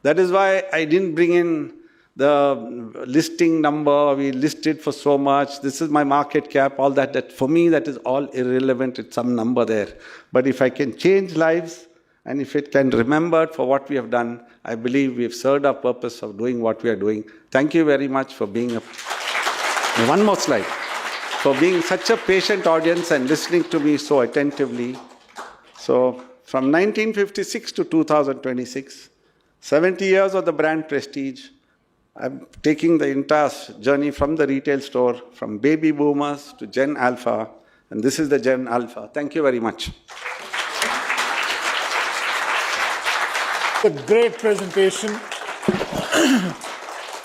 S2: That is why I didn't bring in the listing number, we listed for so much, this is my market cap, all that for me that is all irrelevant, it's some number there. But if I can change lives, and if it can be remembered for what we have done, I believe we've served our purpose of doing what we are doing. Thank you very much for being one more slide. For being such a patient audience and listening to me so attentively. So, from 1956 to 2026, 70 years of the brand Prestige, I'm taking the entire journey from the retail store, from baby boomers to Gen Alpha, and this is the Gen Alpha. Thank you very much.
S1: A great presentation.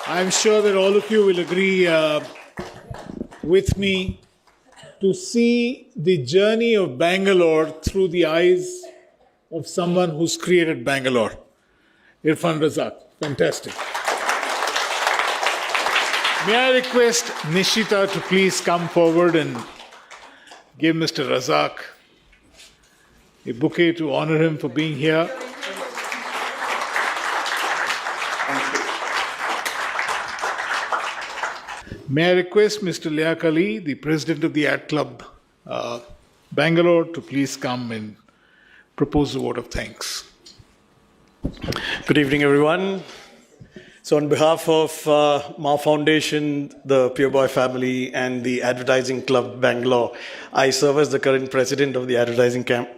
S1: I'm sure that all of you will agree with me to see the journey of Bangalore through the eyes of someone who's created Bangalore. Irfan Razack, fantastic. May I request Nishita to please come forward and give Mr. Razack a bouquet to honor him for being here. May I request Mr. Liaq Ali, the president of the Ad Club Bangalore, to please come and propose a vote of thanks.
S3: Good evening, everyone. So on behalf of Ma Foundation, the Pure Boy family, and the Advertising Club Bangalore, I serve as the current president of the Advertising Camp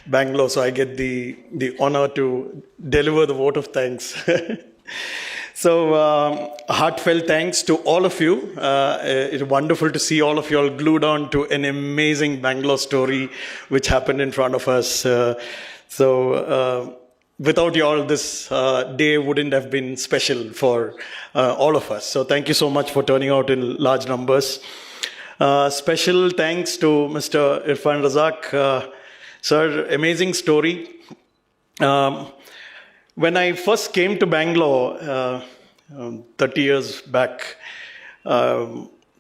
S3: Bangalore, so I get the honor to deliver the vote of thanks. So heartfelt thanks to all of you. It's wonderful to see all of you all glued on to an amazing Bangalore story which happened in front of us. Without you all, this day wouldn't have been special for all of us. So thank you so much for turning out in large numbers. Special thanks to Mr. Irfan Razack Sir, amazing story. When I first came to Bangalore 30 years back,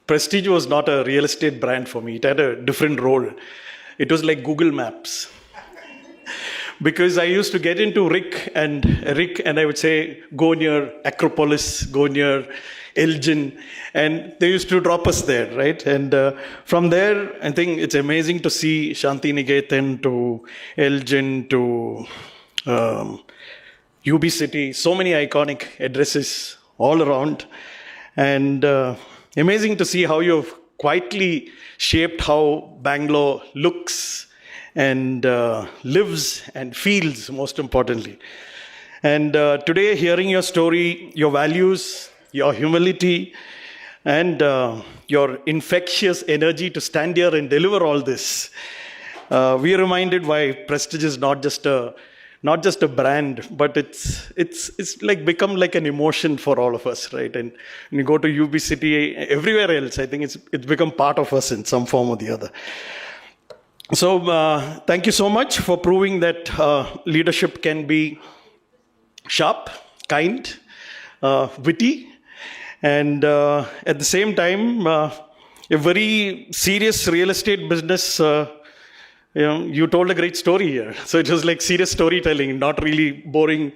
S3: Prestige was not a real estate brand for me. It had a different role. It was like Google Maps. Because I used to get into Rick and I would say, go near Acropolis, go near Elgin, and they used to drop us there, right? And from there, I think it's amazing to see Shanti Niketan to Elgin to UB City, so many iconic addresses all around. And amazing to see how you've quietly shaped how Bangalore looks and lives and feels, most importantly. And today, hearing your story, your values, your humility, and your infectious energy to stand here and deliver all this, we are reminded why Prestige is not just a brand, but it's like become like an emotion for all of us, right? And when you go to UB City, everywhere else, I think it's become part of us in some form or the other. So thank you so much for proving that leadership can be sharp, kind, witty, and at the same time, a very serious real estate business. You told a great story here. So it was like serious storytelling, not really boring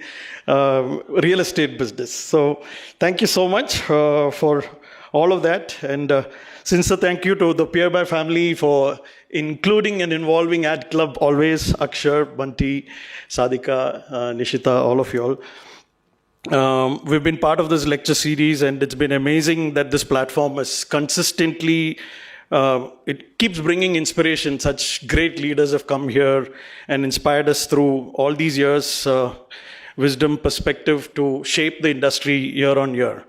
S3: real estate business. So thank you so much for all of that. And sincere thank you to the Pure Boy family for including and involving Ad Club always. Akshar, Bunty, Sadika, Nishita, all of you all. We've been part of this lecture series, and it's been amazing that this platform is consistently it keeps bringing inspiration. Such great leaders have come here and inspired us through all these years, wisdom, perspective to shape the industry year on year.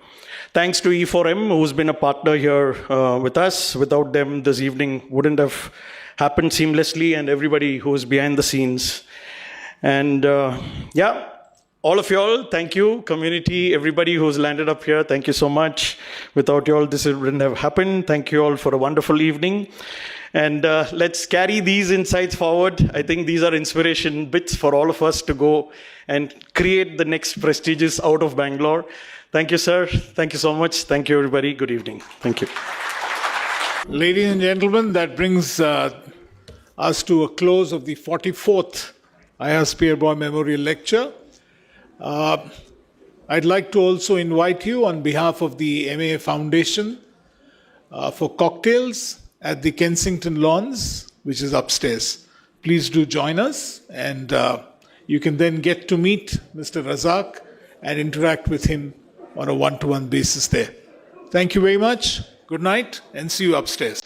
S3: Thanks to E4M, who's been a partner here with us. Without them, this evening wouldn't have happened seamlessly, and everybody who's behind the scenes. And all of you all, thank you, community, everybody who's landed up here, thank you so much. Without you all, this wouldn't have happened. Thank you all for a wonderful evening. And let's carry these insights forward. I think these are inspiration bits for all of us to go and create the next prestigious out of Bangalore. Thank you, sir. Thank you so much. Thank you, everybody. Good evening. Thank you.
S1: Ladies and gentlemen, that brings us to a close of the 44th IAS Pure Boy Memorial Lecture. I'd like to also invite you on behalf of the MA Foundation for cocktails at the Kensington Lawns, which is upstairs. Please do join us, and you can then get to meet Mr. Razack and interact with him on a one-to-one basis there. Thank you very much. Good night, and see you upstairs.